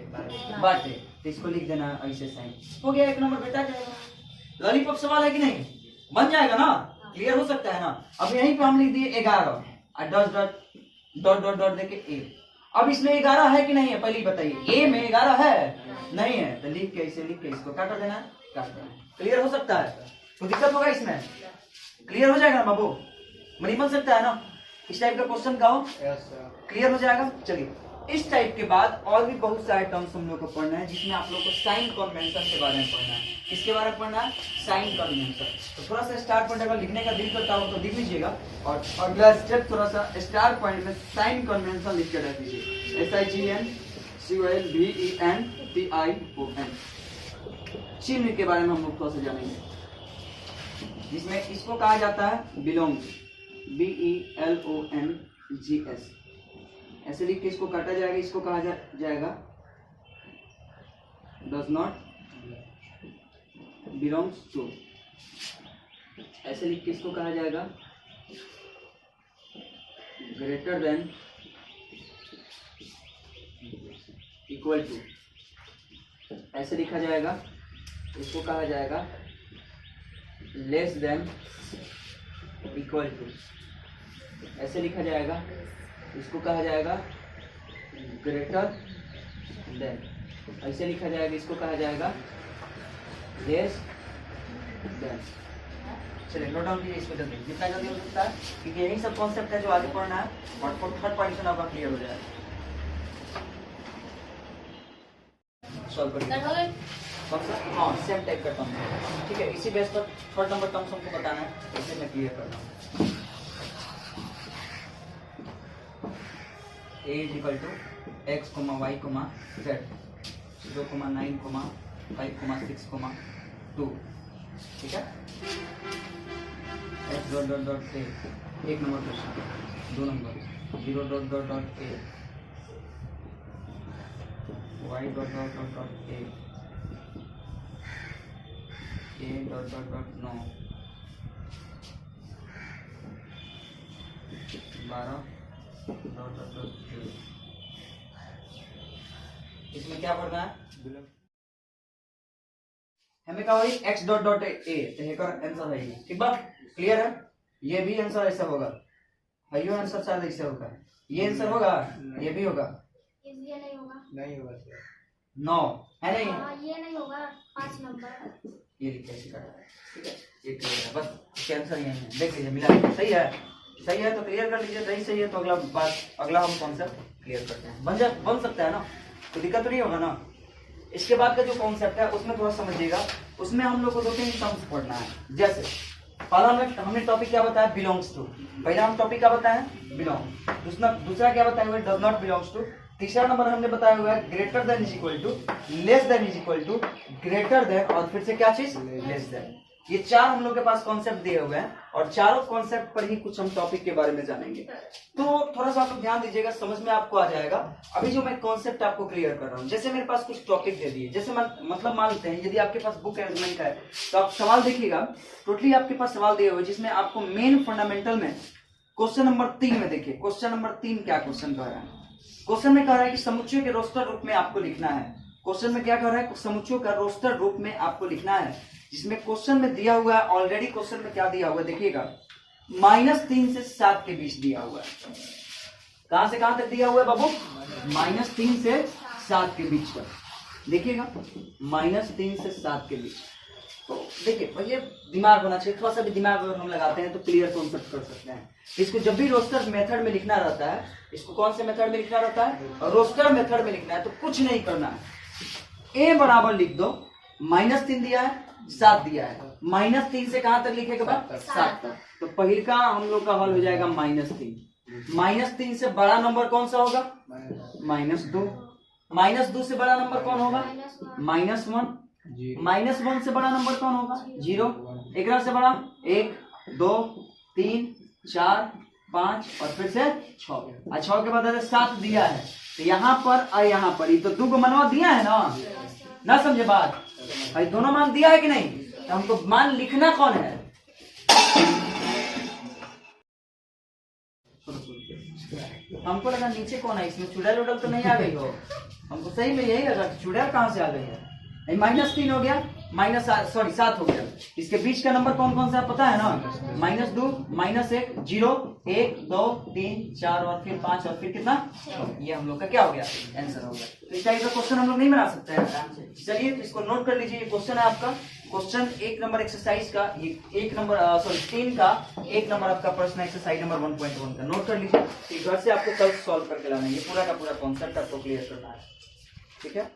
बाटे, तो इसको लिख देना ऐसे साइन हो गया, 1 नंबर बेटा जाएगा। लॉलीपॉप सवाल है कि नहीं? बन जाएगा ना? क्लियर हो सकता है ना? अब यहीं पे हम लिख दिए 11 और dot dot dot dot dot देके ए। अब इसमें 11 है कि नहीं है? पहले बताइए, ए में 11 है? नहीं है, तो लिख के ऐसे लिख के इसको काट देना, काट देना। क्लियर हो सकता है? कोई दिक्कत होगा इसमें? क्लियर हो जाएगा ना बाबू? मनी बन सकता है ना? इस टाइप का क्वेश्चन का हो, क्लियर हो जाएगा। चलिए इस टाइप के बाद और भी बहुत सारे टर्म्स हम लोग को पढ़ना है, जिसमें आप लोग को साइन कन्वेंशन के बारे में पढ़ना है। किसके बारे में पढ़ना है? Sign convention. तो थोड़ा सा स्टार पॉइंट अगर लिखने का दिल करता हो तो लिख लीजिएगा, और अगला स्टेप थोड़ा सा स्टार पॉइंट में साइन कन्वेंशन लिख के रख दीजिए। SIGNCONVENTION। चिन्ह के बारे में हम लोग थोड़ा सा जानेंगे, जिसमें इसको कहा जाता है बिलोंग्स, BELONGS। ऐसे लिख के इसको काटा जाएगा, इसको कहा जाएगा डज नॉट बिलोंग्स टू। ऐसे लिख के इसको कहा जाएगा ग्रेटर देन इक्वल टू। ऐसे लिखा जाएगा, इसको कहा जाएगा लेस देन इक्वल टू। ऐसे लिखा जाएगा, इसको कहा जाएगा ग्रेटर देन। ऐसे लिखा जाएगा, इसको कहा जाएगा लेस देन। चलिए नोट डाउन कीजिए इसको जल्दी, जितना जल्दी हो सकता है, क्योंकि यही सब कॉन्सेप्ट है जो आगे पढ़ना है, और थर्ड पार्टीशन आपका क्लियर हो जाएगा। सॉल्व करिए। हाँ सेम टाइप करता हूँ, ठीक है? इसी बेस पर थर्ड नंबर टर्म्स हमको बताना है, इसे मैं क्लियर करता हूँ। A is equal to x, y, z 0,9, 5, 6, 2, ठीक है? x dot dot dot a, 1 number question. 2 number 0 dot dot dot a, y dot dot dot dot a dot dot dot 9, 12 dot dot dot. इसमें क्या पढ़ना है? हमें का वही x dot dot A तो हेकर आंसर है ये, ठीक बा, क्लियर है। ये भी आंसर ऐसा होगा, है यो आंसर शायद ऐसे होगा, ये आंसर होगा, ये भी होगा, ये नहीं होगा। नहीं होगा सर। 9 है नहीं, ये नहीं होगा 5 नंबर। ये लिखिए ऐसे कर, ठीक है, ये क्लियर है, बस इसके आंसर यही है, देख लीजिए मिला के सही है, सही है तो क्लियर कर लीजिए, नहीं सही है तो अगला हम कॉन्सेप्ट क्लियर करते हैं, बन सकता है ना, तो दिक्कत तो नहीं होगा ना। इसके बाद का जो कॉन्सेप्ट है उसमें थोड़ा समझिएगा, उसमें हम लोग को 2-3 टर्म्स पढ़ना है। जैसे पहला हमने टॉपिक क्या बताया, बिलोंग्स टू, पहला हम टॉपिक क्या बताया, बिलोंग, दूसरा क्या बताया हुआ, डज नॉट बिलोंग्स टू, तीसरा नंबर हमने बताया हुआ है greater than is equal to, less than is equal to, greater than, और फिर से क्या चीज, लेस देन। ये 4 हम लोग के पास कॉन्सेप्ट दिए हुए हैं और चारों कॉन्सेप्ट पर ही कुछ हम टॉपिक के बारे में जानेंगे। तो थोड़ा सा आप लोग ध्यान दीजिएगा, समझ में आपको आ जाएगा। अभी जो मैं कॉन्सेप्ट आपको क्लियर कर रहा हूँ, जैसे मेरे पास कुछ टॉपिक दे दिए, जैसे मतलब मान लेते हैं यदि आपके पास बुक अरेंजमेंट है तो आप सवाल देखिएगा, टोटली आपके पास सवाल दिए हुए जिसमें आपको मेन फंडामेंटल में क्वेश्चन नंबर 3 में देखिए, क्वेश्चन नंबर 3 क्या क्वेश्चन कह रहा है, क्वेश्चन में कह रहा है कि समुच्चय के रोस्टर रूप में आपको लिखना है। क्वेश्चन में क्या कह रहा है, समुच्चयों का रोस्टर रूप में आपको लिखना है, जिसमें क्वेश्चन में दिया हुआ है, ऑलरेडी क्वेश्चन में क्या दिया हुआ है देखिएगा, -3 से 7 के बीच दिया हुआ है। कहां से कहां तक दिया हुआ है बाबू, -3 से 7 के बीच का, देखिएगा -3 से 7 के बीच। तो देखिए भैया दिमाग होना चाहिए, थोड़ा सा भी दिमाग अगर हम लगाते हैं तो क्लियर कॉन्सेप्ट कर सकते हैं। इसको जब भी रोस्टर मेथड में लिखना रहता है, इसको कौन से मेथड में लिखना रहता है, रोस्टर मेथड में लिखना है, तो कुछ नहीं करना है, ए बराबर लिख दो, -3 दिया है, 7 दिया है, -3 से कहां तक लिखेगा, 7 तक। तो पहले का हम लोग का हल हो जाएगा -3, -3 से बड़ा नंबर कौन सा होगा, -2, -2 से बड़ा नंबर कौन होगा, -1, -1 से बड़ा नंबर कौन होगा, 0, एक से बड़ा 1, 2, 3, 4, 5 और फिर से 6, और 6 के बाद 7 दिया है, तो यहाँ पर और यहाँ पर ये तो 2 को मनवा दिया है ना समझे बात, भाई दोनों मान दिया है कि नहीं, तो हमको मान लिखना कौन है, हमको लगा नीचे कौन है, इसमें चुड़ैल उड़ल तो नहीं आ गई हो, हमको सही में यही लगा कि चुड़ैल कहां से आ गई है, -3 हो गया, -7 हो गया, इसके बीच का नंबर कौन कौन सा पता है ना, -2, -1, 0, 1, 2, 3, 4 और फिर 5 और फिर कितना, ये हम लोग का क्या हो गया, आंसर हो गया। तो इस टाइप का क्वेश्चन हम लोग नहीं बना सकते हैं। चलिए तो इसको नोट कर लीजिए, ये क्वेश्चन है आपका, क्वेश्चन 1 नंबर एक्सरसाइज का, ये 3 का 1 नंबर आपका प्रश्न एक्सरसाइज नंबर 1.1 का, नोट कर लीजिए, तो घर से आपको कल सॉल्व करके लाना है, ये पूरा का पूरा कॉन्सेप्ट आपको क्लियर करना है, ठीक है।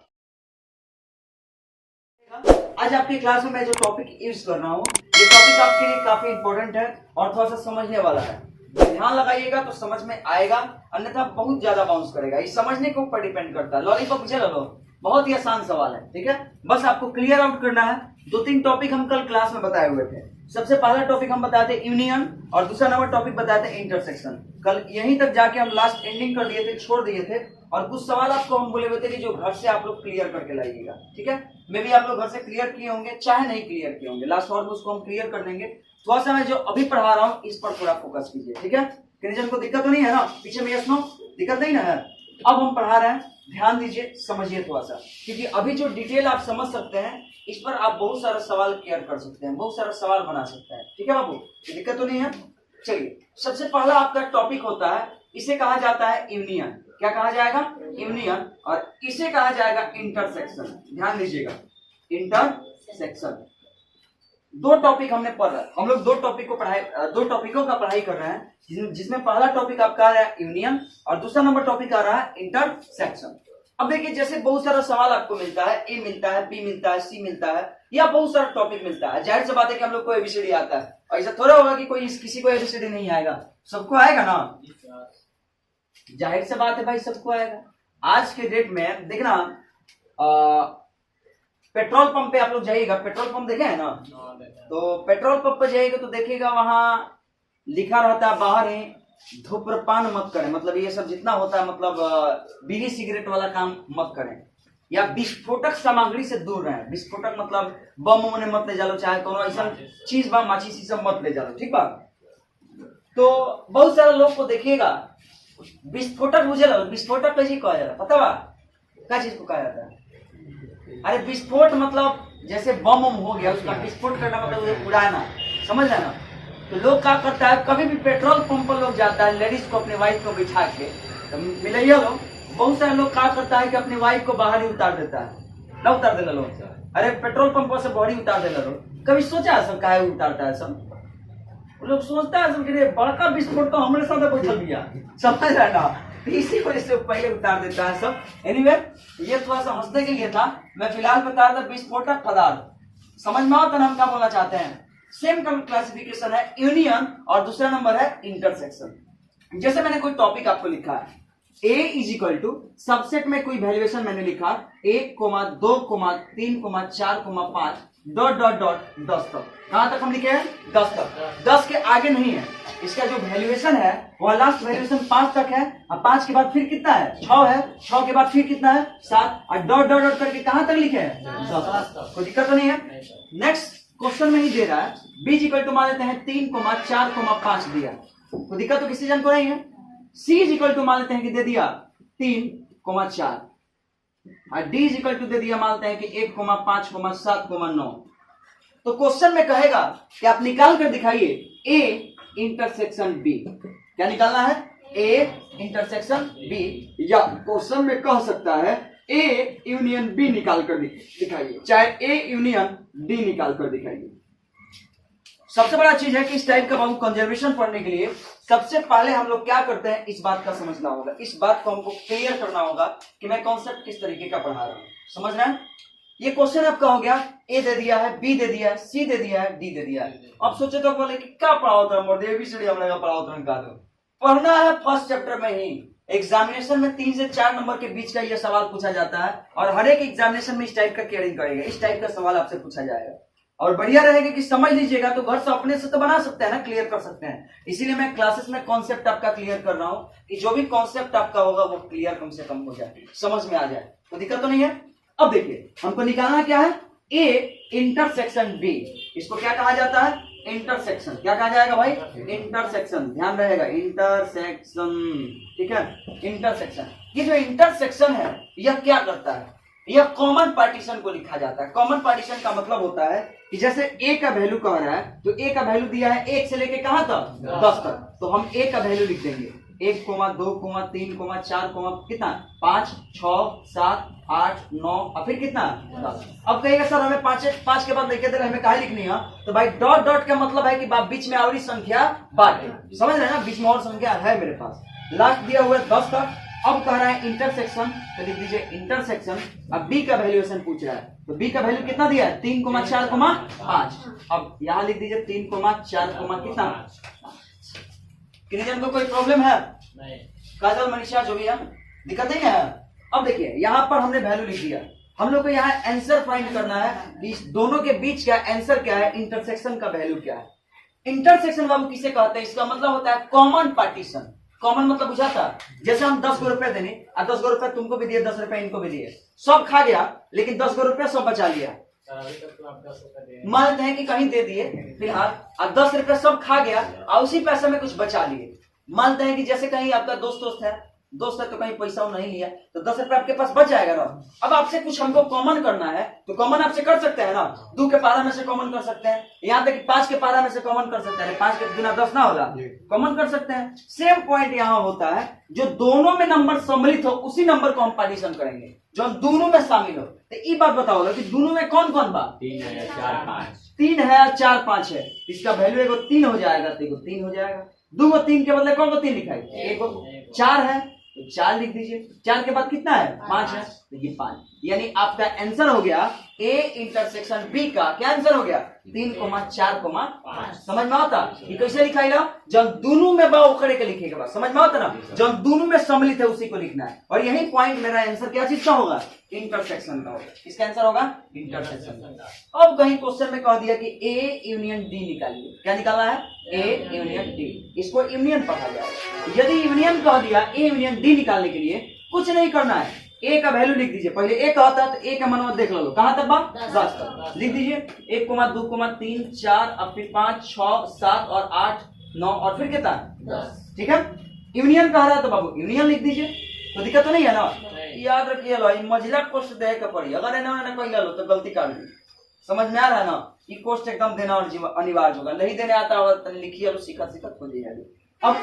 आज आपकी क्लास में मैं जो टॉपिक यूज कर रहा हूँ, ये टॉपिक आपके लिए काफी इंपॉर्टेंट है और थोड़ा सा समझने वाला है, ध्यान लगाइएगा तो समझ में आएगा, अन्यथा बहुत ज्यादा बाउंस करेगा, ये समझने के ऊपर डिपेंड करता है। लॉलीपॉप मुझे लो, बहुत ही आसान सवाल है, ठीक है, बस आपको क्लियर आउट करना है। 2-3 टॉपिक हम कल क्लास में बताए हुए थे, सबसे पहला टॉपिक हम बताए थे यूनियन और दूसरा नंबर टॉपिक बताए थे इंटरसेक्शन। कल यहीं तक जाके हम लास्ट एंडिंग कर दिए थे, छोड़ दिए थे, और कुछ सवाल आपको हम बोले हुए थे कि जो घर से आप लोग क्लियर करके लाइएगा, ठीक है, मे भी आप लोग घर से क्लियर किए होंगे चाहे नहीं क्लियर किए होंगे, लास्ट और उसको हम क्लियर कर देंगे। थोड़ा सा मैं जो अभी पढ़ा रहा हूँ इस पर पूरा फोकस कीजिए, ठीक है, किसी को दिक्कत तो नहीं है ना, पीछे में यस नो दिक्कत नहीं ना है। अब हम पढ़ा रहे हैं, ध्यान दीजिए, समझिए थोड़ा सा, क्योंकि अभी जो डिटेल आप समझ सकते हैं इस पर आप बहुत सारा सवाल क्लियर कर सकते हैं, बहुत सारा सवाल बना सकते हैं, ठीक है बाबू, दिक्कत तो नहीं है। चलिए सबसे पहला आपका टॉपिक होता है, इसे कहा जाता है यूनियन, क्या कहा जाएगा, यूनियन, और इसे कहा जाएगा इंटरसेक्शन। ध्यान दीजिएगा, इंटरसेक्शन। 2 टॉपिक हमने पढ़ा, हम लोग 2 टॉपिकों का पढ़ाई कर रहे हैं, जिसमें पहला टॉपिक आपका आ रहा है यूनियन और दूसरा नंबर टॉपिक आ रहा है इंटरसेक्शन। अब देखिए जैसे बहुत सारा सवाल आपको मिलता है, ए मिलता है, बी मिलता है, सी मिलता है, या बहुत सारा टॉपिक मिलता है, जाहिर सी बात है कि हम लोग को एबीसीडी आता है, और ऐसा थोड़ा होगा कि किसी को एबीसीडी नहीं आएगा, सबको आएगा ना, जाहिर सी बात है भाई सबको आएगा। आज के डेट में देखना, पेट्रोल पंप पे आप लोग जाइएगा, पेट्रोल पंप देखे है ना, तो पेट्रोल पंप पे जाइएगा तो देखिएगा वहां लिखा रहता है बाहर ही धूम्रपान मत करें, मतलब ये सब जितना होता है, मतलब बीड़ी सिगरेट वाला काम मत करें, या विस्फोटक सामग्री से दूर रहें। विस्फोटक मतलब बम उम मत ले जालो, चाहे कोनो ऐसा चीज बा, माचिस सब मत ले जालो, ठीक बा। तो बहुत सारे लोग को देखिएगा विस्फोटक बुझे लो, विस्फोटक कैसे कहा जाता है पता बा, क्या चीज को कहा जाता है, अरे विस्फोट मतलब जैसे बम हो गया, उसका विस्फोट करना मतलब उसे उड़ाना, समझ रहे ना। तो लोग क्या करता है, कभी भी पेट्रोल पंप पर लोग जाता है, लेडीज को अपने वाइफ को बिठा के, तो मिले लोग, बहुत सारे लोग क्या करता है कि अपनी वाइफ को बाहर ही उतार देता है, ना उतार देना लोग, अरे पेट्रोल पंप से बॉडी उतार देना लोग। कभी सोचा है सब काहे उतारता है सब, लोग सोचता है सब कि बड़का विस्फोट तो हमारे साथ बैठल गया, समझ रहे ना, इसी वजह से पहले उतार देता है सब। एनीवे ये थोड़ा सा हंसने के लिए था, मैं फिलहाल बता रहा था विस्फोटक पदार्थ, समझ में आता ना हम क्या बोलना चाहते हैं। सेम क्लासिफिकेशन है यूनियन और दूसरा नंबर है इंटरसेक्शन। जैसे मैंने कोई टॉपिक आपको लिखा है, A is equal to subset में कोई वैल्यूएशन मैंने लिखा 1, 2, 3, 4, 5 डॉट डॉट डॉट 10 तक। कहां तक हम लिखे हैं? 10 तक। 10 के आगे नहीं है। इसका जो वैल्यूएशन है वह लास्ट वैल्यूएशन 5 तक है, और 5 के बाद फिर कितना है? 6 है, 6 के बाद फिर कितना है? 7, और डॉट डॉट डॉट करके कहां तक लिखे हैं? 10 तक। कोई दिक्कत तो नहीं है। नेक्स्ट क्वेश्चन में ही दे रहा है b इक्वल टू मान लेते हैं 3, 4, 5 दिया, कोई दिक्कत तो किसी जन को नहीं है। c इक्वल टू मान लेते हैं कि दे दिया 3, 4, और d इक्वल टू दे दिया मान लेते हैं कि 1, 5, 7, 9। तो क्वेश्चन में कहेगा कि आप निकाल कर दिखाइए a इंटरसेक्शन b। क्या निकालना है? a इंटरसेक्शन b, या क्वेश्चन में कह सकता है a यूनियन b निकाल कर दिखाइए, चाहे a यूनियन d निकाल कर दिखाइए। सबसे बड़ा चीज है कि इस टाइप का बाबू कंजर्वेशन पढ़ने के लिए सबसे पहले हम लोग क्या करते हैं, इस बात का समझना होगा, इस बात को हमको क्लियर करना होगा कि मैं कॉन्सेप्ट किस तरीके का पढ़ा रहा हूं। समझ रहे हैं? ये क्वेश्चन आपका हो गया, ए दे दिया है, बी दे दिया है, सी दे दिया है, डी दे दिया है। अब सोचे तो बोले कि क्या पढ़ाओ तुम, एबीसीडी हम लोग पढ़ाओ तुम, का दो पढ़ना है फर्स्ट चैप्टर में ही। एग्जामिनेशन में 3 से 4 नंबर के बीच का यह सवाल पूछा जाता है, और हर एक एग्जामिनेशन में इस टाइप का केयरिंग करेगा, इस टाइप का सवाल आपसे पूछा जाएगा। और बढ़िया रहेगा कि समझ लीजिएगा, तो घर से अपने से तो बना सकते हैं ना, क्लियर कर सकते हैं। इसीलिए मैं क्लासेस में कॉन्सेप्ट आपका क्लियर कर रहा हूं कि जो भी कॉन्सेप्ट आपका होगा वो क्लियर कम से कम हो जाए, समझ में आ जाए, तो दिक्कत तो नहीं है। अब देखिए हमको निकालना क्या है, ए इंटरसेक्शन बी। इसको क्या कहा जाता है? इंटरसेक्शन। क्या कहा जाएगा भाई? इंटरसेक्शन, ध्यान रहेगा, इंटरसेक्शन, ठीक है, इंटरसेक्शन। ये जो इंटरसेक्शन है यह क्या करता है? यह कॉमन पार्टीशन को लिखा जाता है। कॉमन पार्टीशन का मतलब होता है कि जैसे a का वैल्यू कह रहा है, तो a का वैल्यू दिया है 1 से लेके कहां तक? 10 तक। तो हम a का वैल्यू लिख देंगे 1, 2, 3, 4, कितना? 5, 6, 7, 8, 9 और फिर कितना? 10। अब कहेगा सर हमें 5 के बाद लिखे थे, हमें काहे लिखनी है? तो भाई डॉट डॉट का मतलब है कि बीच में और संख्या बांटे, समझ रहे हैं ना, बीच में और संख्या है मेरे पास। लास्ट दिया हुआ है 10 तक। अब कह रहा है इंटरसेक्शन, तो लिख दीजिए इंटरसेक्शन। अब b का वैल्यूएशन पूछ रहा है, तो b का वैल्यू कितना दिया है? 3, 4, 5। अब यहां लिख दीजिए 3, 4, कितना? किसी जन को कोई प्रॉब्लम है? नहीं। काजल, मनीषा, जो भी है, दिक्कत नहीं है। अब देखिए यहां पर हमने वैल्यू लिख दिया, हम लोग को यहाँ आंसर फाइंड करना है, इस दोनों के बीच का आंसर क्या है, इंटरसेक्शन का वैल्यू क्या है। इंटरसेक्शन बाबू किसे कहते हैं? इसका मतलब होता है कॉमन पार्टीशन। कॉमन मतलब बुझाता, जैसे हम 10 रुपए देने, और 10 रुपए तुमको भी दिए, 10 रुपए इनको भी दिए, सब खा गया, लेकिन 10 रुपए सब बचा लिया। मानते हैं कि कहीं दे दिए फिलहाल, और 10 रुपए सब खा गया और उसी पैसे में कुछ बचा लिए। मानते हैं कि जैसे कहीं आपका दोस्त है तो कहीं पैसा नहीं लिया, तो 10 रुपए आपके पास बच जाएगा ना। अब आपसे कुछ हमको कॉमन करना है, तो कॉमन आपसे कर सकते हैं ना, 2 के पारा में से कॉमन कर सकते हैं, यहाँ तक कि 5 के पारा में से कॉमन कर सकते हैं, 5 के बिना 10 ना होगा, कॉमन कर सकते हैं। सेम पॉइंट यहाँ होता है, जो दोनों में नंबर सम्मिलित हो उसी नंबर को हम पार्टीशन करेंगे, जो दोनों में शामिल हो। तो ये बात बताओ कि दोनों में कौन कौन बात? 3 है, 4, 5, 3 है, 4, 5 है। इसका वैल्यू एगो 3 हो जाएगा, तो एगो 3 हो जाएगा। 2 को 3 के बदले कौन को 3 लिखा है? एगो 4 है, तो 4 लिख दीजिए। 4 के बाद कितना है? 5 है, तो ये 5। यानी आपका आंसर हो गया ए इंटरसेक्शन बी का क्या आंसर हो गया? 3, 4, 5। समझ में आता? ये कैसे लिखा है? जब दोनों में बा उखड़े के लिखेगा, समझ में आता ना, जब दोनों में सम्मिलित है उसी को लिखना है। और यही पॉइंट मेरा आंसर क्या चीज का होगा? इंटरसेक्शन का होगा। इसका आंसर होगा इंटरसेक्शन। अब कहीं क्वेश्चन में कह दिया कि ए यूनियन डी निकालिए। क्या निकालना है? A union D. इसको यूनियन पढ़ा जाएगा। यदि यूनियन कह दिया, ए यूनियन डी निकालने के लिए कुछ नहीं करना है, ए का वैल्यू लिख दीजिए। पहले ए कहता है तो ए का मनवा देख लो, कहां तक बात? 10 तक लिख दीजिए। 1, 2, 3, 4 और फिर 5, 6, 7 और 8, 9 और फिर कितना? 10। ठीक है, यूनियन कह रहा है तो बाबू यूनियन लिख दीजिए, तो दिक्कत तो नहीं है ना। याद रखिए लो, मझला कोष्ट दे के पड़ी, अगर इन्होंने कहीं लो तो गलती कर ली, समझ में आ रहा है ना? ये कॉस्ट एकदम देना और अनिवार्य होगा, नहीं देने आता होगा तो लिखिए, सीखा खोज जाएगी। अब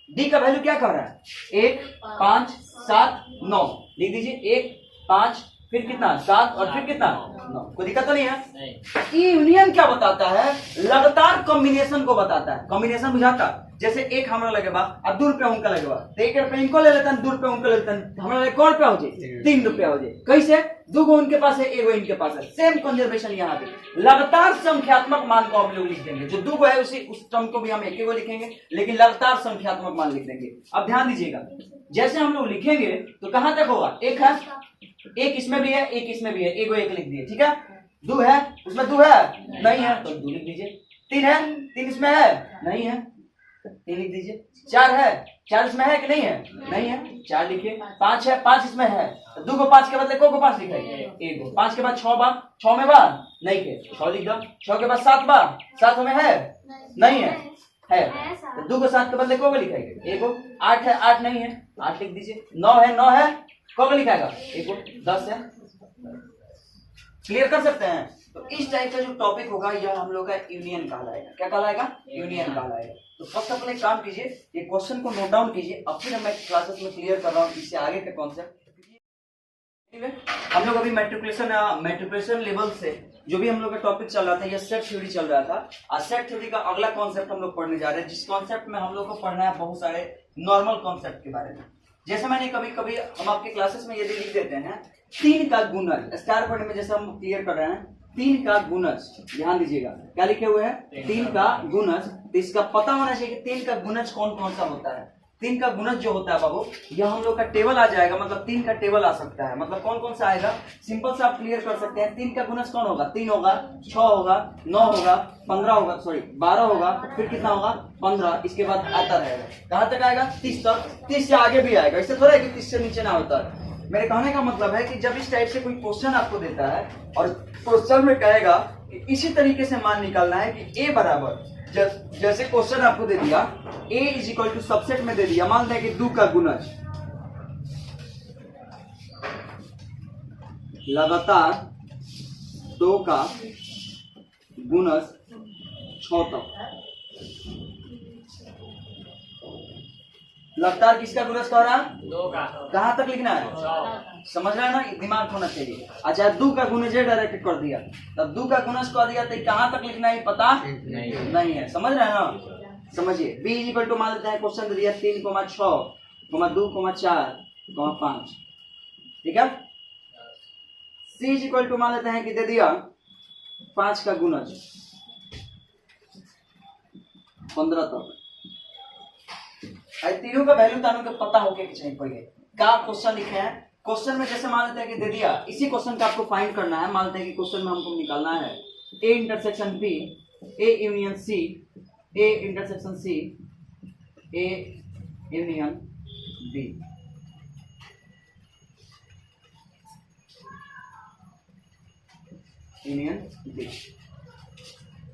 डी का वैल्यू क्या कर रहा है? 1 5 7 9 लिख दीजिए। 1 5 फिर कितना 7 और फिर कितना 9। कोई दिक्कत तो नहीं है? यूनियन क्या बताता है? लगातार कॉम्बिनेशन को बताता है। कॉम्बिनेशन बुझाता, जैसे 1 हमरा लगे बा और 2 रुपया उनका लगे बा, तो 1 रुपया इनको ले लेता है, 2 रुपया उनका ले लेता है, हमरा लगे कौन रुपया हो जाए? 3 रुपया हो जाए। कैसे? 2 गो उनके पास है, 1 गो इनके पास है। सेम कंजर्वेशन यहाँ पे लगातार संख्यात्मक मान को हम लोग लिख देंगे। जो 2 गो है उस टर्म को भी हम 1 गो लिखेंगे, लेकिन लगातार संख्यात्मक मान लिख देंगे। अब ध्यान दीजिएगा, जैसे हम लोग लिखेंगे तो कहां तक होगा? 1 है, 1 इसमें भी है, 1 इसमें भी है, 1 गो 1 लिख दिए, ठीक है। 2 है, उसमें 2 है नहीं है तो 2 लिख दीजिए। 3 है, 3 इसमें है नहीं है, 3 लिख दीजिए। 4 है, 4 इसमें है कि नहीं है? नहीं है, 4 लिखिए। 5 है, 5 इसमें है, 2 को 5 के बदले को 5 लिखाइए, 1 को। 5 के बाद 6 बार, 6 में बार नहीं के 6 लिख दो। 6 के बाद 7 बार, 7 में है नहीं है, है, 2 को 7 के बदले को लिखाइए, 1 को। 8 है, 8 नहीं है, 8 लिख दीजिए। 9 है, 9 है, को लिखाएगा 1 को। 10 है, क्लियर कर सकते हैं? तो इस टाइप का जो टॉपिक होगा यह हम लोग का यूनियन कहलाएगा। क्या कहलाएगा? यूनियन कहलाएगा। तो फर्स्ट अपने काम कीजिए, ये क्वेश्चन को नोट डाउन कीजिए, अब फिर मैं क्लासेस में क्लियर कर रहा हूँ इससे आगे के कॉन्सेप्ट। हम लोग अभी मैट्रिकुलेशन लेवल से जो भी हम लोग का टॉपिक चल रहा था, यह सेट थ्योरी चल रहा था, और सेट थ्योरी का अगला कॉन्सेप्ट हम लोग पढ़ने जा रहे हैं, जिस कॉन्सेप्ट में हम लोग को पढ़ना है बहुत सारे नॉर्मल कॉन्सेप्ट के बारे में। जैसे मैंने कभी कभी हम आपके क्लासेस में यदि लिख देते हैं 3 का गुणज, स्टार पढ़ने में जैसे हम क्लियर कर रहे हैं 3 का गुणज, ध्यान दीजिएगा क्या लिखे हुए हैं? 3 का गुणज। तो इसका पता होना चाहिए कि 3 का गुणज कौन कौन सा होता है। 3 का गुणज जो होता है बाबू, यह हम लोग का टेबल आ जाएगा, मतलब 3 का टेबल आ सकता है। मतलब कौन कौन सा आएगा? सिंपल से आप क्लियर कर सकते हैं। 3 का गुणज कौन होगा? 3 होगा, 6 होगा, 9 होगा, 15 होगा, सॉरी 12 होगा, फिर कितना होगा? 15। इसके बाद आता रहेगा, कहां तक आएगा? 30 तक। 30 से आगे भी आएगा, इससे थोड़ा है कि 30 से नीचे ना होता है। मेरे कहने का मतलब है कि जब इस टाइप से कोई क्वेश्चन आपको देता है और क्वेश्चन में कहेगा कि इसी तरीके से मान निकालना है कि ए बराबर, जैसे क्वेश्चन आपको दे दिया a is equal to subset में दे दिया, मान लें कि 2 का गुणज, लगातार 2 का गुणज 6 तक। लगातार किसका गुणज कह रहा है? 2 का। कहां तक लिखना है? समझ रहे हैं ना? दिमाग होना चाहिए। अच्छा 2 का गुणज डायरेक्ट कर दिया, तब 2 का गुणज कर दिया तो कहां तक लिखना है पता नहीं है। समझ रहे हैं ना? समझिए। b इज इक्वल टू मान लेते हैं क्वेश्चन दे दिया 3, 6, 2, 4, 5, ठीक है। c इज इक्वल टू मान लेते हैं कि दे दिया 5 का गुणज 15 तक। तीनों का वैल्यू तानों का पता हो गया कि चाहिए पड़े क्या क्वेश्चन लिखे हैं। क्वेश्चन में जैसे मान लेते हैं कि दे दिया, इसी क्वेश्चन का आपको फाइंड करना है। मान लेते हैं कि क्वेश्चन में हमको निकालना है a intersection b, a union c, a intersection c, a union b। Union b।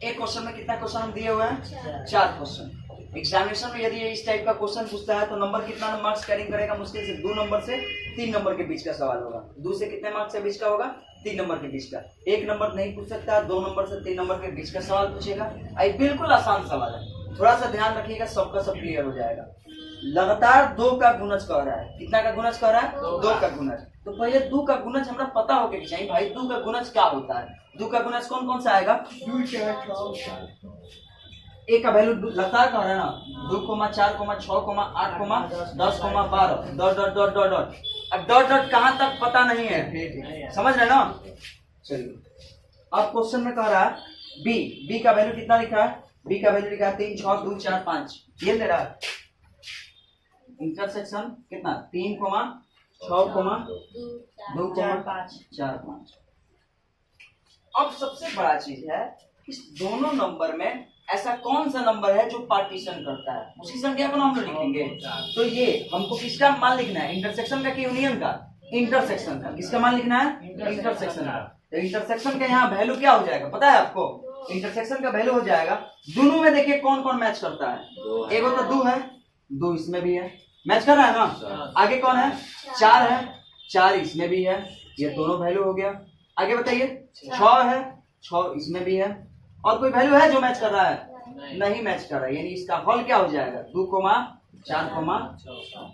एक क्वेश्चन में कितना क्वेश्चन हम दिए हुए हैं? 4 क्वेश्चन। एग्जामिनेशन में यदि इस टाइप का क्वेश्चन पूछता है तो नंबर कितना मार्क्स कैरिंग करेगा? मुश्किल से 2 नंबर से 3 नंबर के बीच का सवाल होगा। 2 से कितने मार्क्स के बीच का होगा? 3 नंबर के बीच का। 1 नंबर नहीं पूछ सकता, 2 नंबर से 3 नंबर के बीच का सवाल पूछेगा। ये बिल्कुल आसान सवाल है, थोड़ा सा ध्यान रखिएगा, सबका सब क्लियर हो जाएगा। लगातार 2 का गुणज कह रहा है। कितना का गुणज कह रहा है? 2 का गुणज। तो पहले 2 का गुणज हमरा पता होगा कि चाहिए भाई 2 का गुणज क्या होता है। 2 का गुणज कौन कौन सा आएगा? ए का वैल्यू लगातार कह रहा है ना, 2, 4, 6, 8, 10, 12 dot dot dot dot dot. अब डॉट डॉट कहां तक पता नहीं है, समझ रहे ना? चलिए अब क्वेश्चन में कह रहा है बी का वैल्यू कितना लिखा है? बी का वैल्यू लिखा है 3, 6, 2, 4, 5। ये ले रहा है इंटरसेक्शन कितना? 3, 6, 2, 4, 5। अब सबसे बड़ा चीज है, इस दोनों नंबर में ऐसा कौन सा नंबर है जो पार्टीशन करता है? उसी संख्या को हम लोग लिखेंगे। तो ये हमको किसका मान लिखना है? इंटरसेक्शन का कि यूनियन का? इंटरसेक्शन का। किसका मान लिखना है? इंटरसेक्शन का। तो इंटरसेक्शन का यहाँ वैल्यू क्या हो जाएगा पता है आपको? इंटरसेक्शन का वैल्यू हो जाएगा, दोनों में देखिए कौन कौन मैच करता है। एक तो 2 है, 2 इसमें भी है, मैच कर रहा है ना। आगे कौन है? 4 है, 4 इसमें भी है, ये दोनों वैल्यू हो गया। आगे बताइए, 6 है, 6 इसमें भी है, और कोई वैल्यू है जो मैच कर रहा है? नहीं मैच कर रहा है, यानी इसका हल क्या हो जाएगा? 2,4,6।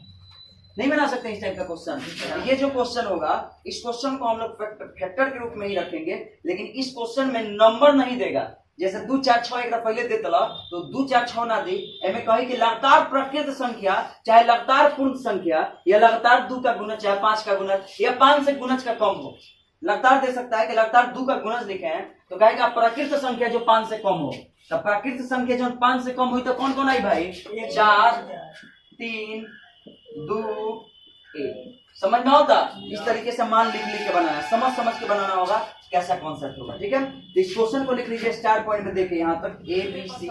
नहीं बना सकते इस टाइप का क्वेश्चन। ये जो क्वेश्चन होगा, इस क्वेश्चन को हम लोग फैक्टर के रूप में ही रखेंगे, लेकिन इस क्वेश्चन में नंबर नहीं देगा। जैसे 2, 4, 6 एक पहले दे तला तो 2, 4, 6 ना दी, एमे कही कि लगातार प्रकृत संख्या चाहे लगातार पूर्ण संख्या या लगातार 2 का गुणज चाहे 5 का गुणज या 5 से गुणज का कम हो। लगातार दे सकता है कि लगातार 2 का गुणज लिखे हैं तो कहेगा प्रकृत संख्या जो 5 से कम हो। तो प्रकृत संख्या जो 5 से कम हुई तो कौन कौन आई भाई? 4, 3, 2, 1। समझ में होता? इस तरीके से मान लिख के बनाना, समझ के बनाना होगा कैसा कॉन्सेप्ट होगा। ठीक है, तो इस क्वेश्चन को लिख लीजिए स्टार पॉइंट में देखिए यहाँ तक A B C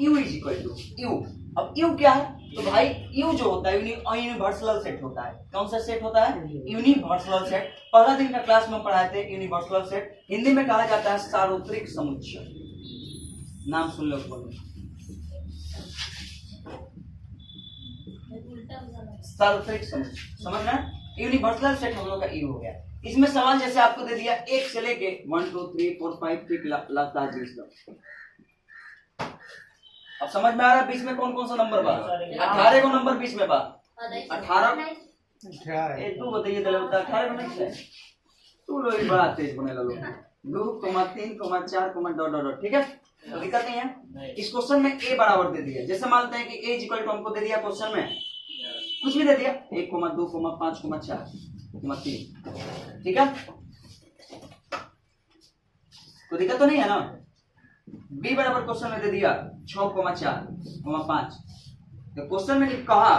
U is equal to U। अब U क्या है? तो भाई U जो होता है यूनिवर्सल सेट होता है। कौन सा सेट होता है? Universal set. पहला दिन का क्लास में पढ़ाए थे यूनिवर्सल सेट। हिंदी में कहा जाता है सार्वत्रिक समुच्चय। नाम सुन लो, सार्वत्रिक समुच्चय। समझ में? यूनिवर्सल सेट हम लोग का U हो गया। इसमें सवाल जैसे आपको दे दिया 1 से लेके 1 2 3 4 5 6 लगातार 20। अब समझ में आ रहा है बीच में कौन कौन सा नंबर बा? 18 को नंबर बीच में बा। 18 तू बताइए दले बता 18 में नहीं है। तू लोग बड़ा तेज बने लो 2,3,4,... ठीक है, तो दिक्कत नहीं है। इस क्वेश्चन में A बराबर दे दिया। जैसे मानते हैं कि A इक्वल टू हमको दे दिया क्वेश्चन में कुछ भी दे दिया 1,2,5,3। ठीक है, कोई दिक्कत तो नहीं है ना। B बराबर क्वेश्चन में दे दिया 6,4,5। तो क्वेश्चन में कहा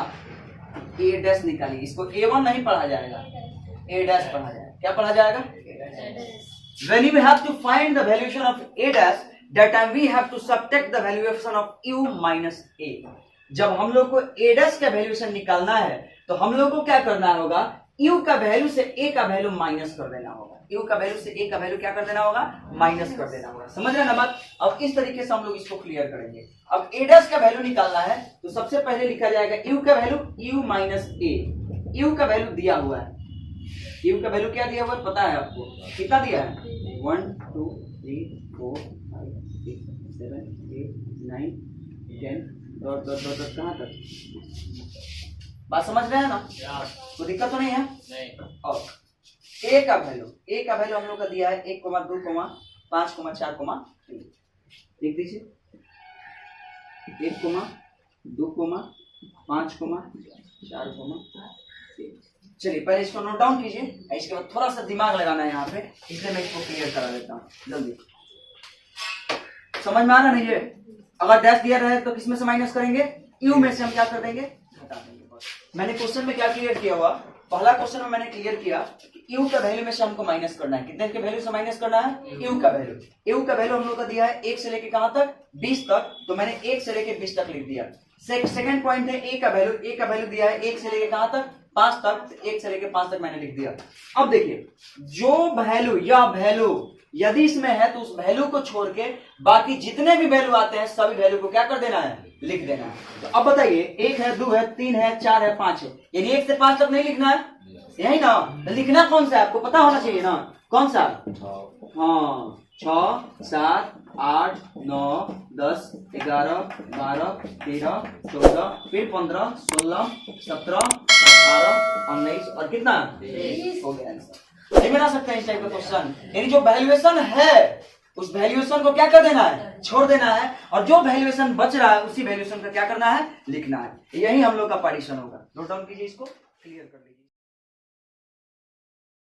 A डैश निकालिए। इसको A1 नहीं पढ़ा जाएगा, A डैश पढ़ा जाएगा। क्या पढ़ा जाएगा? When we have to find the valuation of A dash, that time we have to subtract the valuation of U minus A। जब हम लोग को A डैश का वैल्यूएशन निकालना है तो हम लोग को क्या करना होगा? U का वैल्यू से A का वैल्यू माइनस कर देना होगा। U का वैल्यू से A का वैल्यू क्या कर देना होगा? माइनस कर देना होगा। समझ रहे ना बात? अब इस तरीके से हम लोग इसको क्लियर करेंगे। अब A डैश का वैल्यू निकालना है तो सबसे पहले लिखा जाएगा U का value U minus A। U का वैल्यू दिया हुआ है। U का वैल्यू क्या दिया हुआ है पता है आपको? कितना दिया है? 1 2 3 4 5 6 7 8 9 10 दो कहाँ तक? बात समझ रहे हैं ना? तो दिक्कत तो नहीं है। और A का वैल्यू हम लोग का दिया है 1,2,5,4,3। लिख दीजिए 1,2,5,4,3। चलिए पहले इसको नोट डाउन कीजिए, इसके बाद थोड़ा सा दिमाग लगाना है यहाँ पे, इसलिए मैं इसको क्लियर करा देता हूँ जल्दी। समझ में आ रहा नहीं? ये अगर डैश दिया रहे तो किसमें से माइनस करेंगे? U में से हम क्या कर देंगे? हटा देंगे। मैंने क्वेश्चन में क्या क्लियर किया हुआ? पहला क्वेश्चन में मैंने क्लियर किया कि U का वैल्यू में से हमको माइनस करना है। कितने के वैल्यू से माइनस करना है? U का वैल्यू। U का वैल्यू हम लोग का दिया है 1 से लेके कहां तक? 20 तक। तो मैंने 1 से लेके 20 तक लिख दिया। सेकंड पॉइंट है A का वैल्यू दिया है 1 से लेके कहां तक? 5 तक। 1 से लेके 5 तक मैंने लिख दिया। अब देखिए जो वैल्यू या वैल्यू यदि इसमें है तो उस वैल्यू को छोड़ के बाकी जितने भी वैल्यू आते हैं सभी वैल्यू को क्या कर देना है? लिख देना है। तो अब बताइए 1 है, 2 है, 3 है, 4 है, 5 है, यानी 1 से 5 तक नहीं लिखना है, यही ना? तो लिखना कौन सा है आपको पता होना चाहिए ना? कौन सा? हाँ 6 7 8 9 10 11 12 13 14 फिर 15 16 17 18 19 और कितना? 20 हो गया आंसर। नहीं बना सकते इस टाइप का क्वेश्चन। यानी जो वैल्यूएशन है उस वैल्यूएशन को क्या कर देना है? छोड़ देना है, और जो वैल्यूएशन बच रहा है उसी वैल्यूएशन का क्या करना है? लिखना है। यही हम लोग का पार्टीशन होगा। नोट डाउन कीजिए, इसको क्लियर कर लीजिए।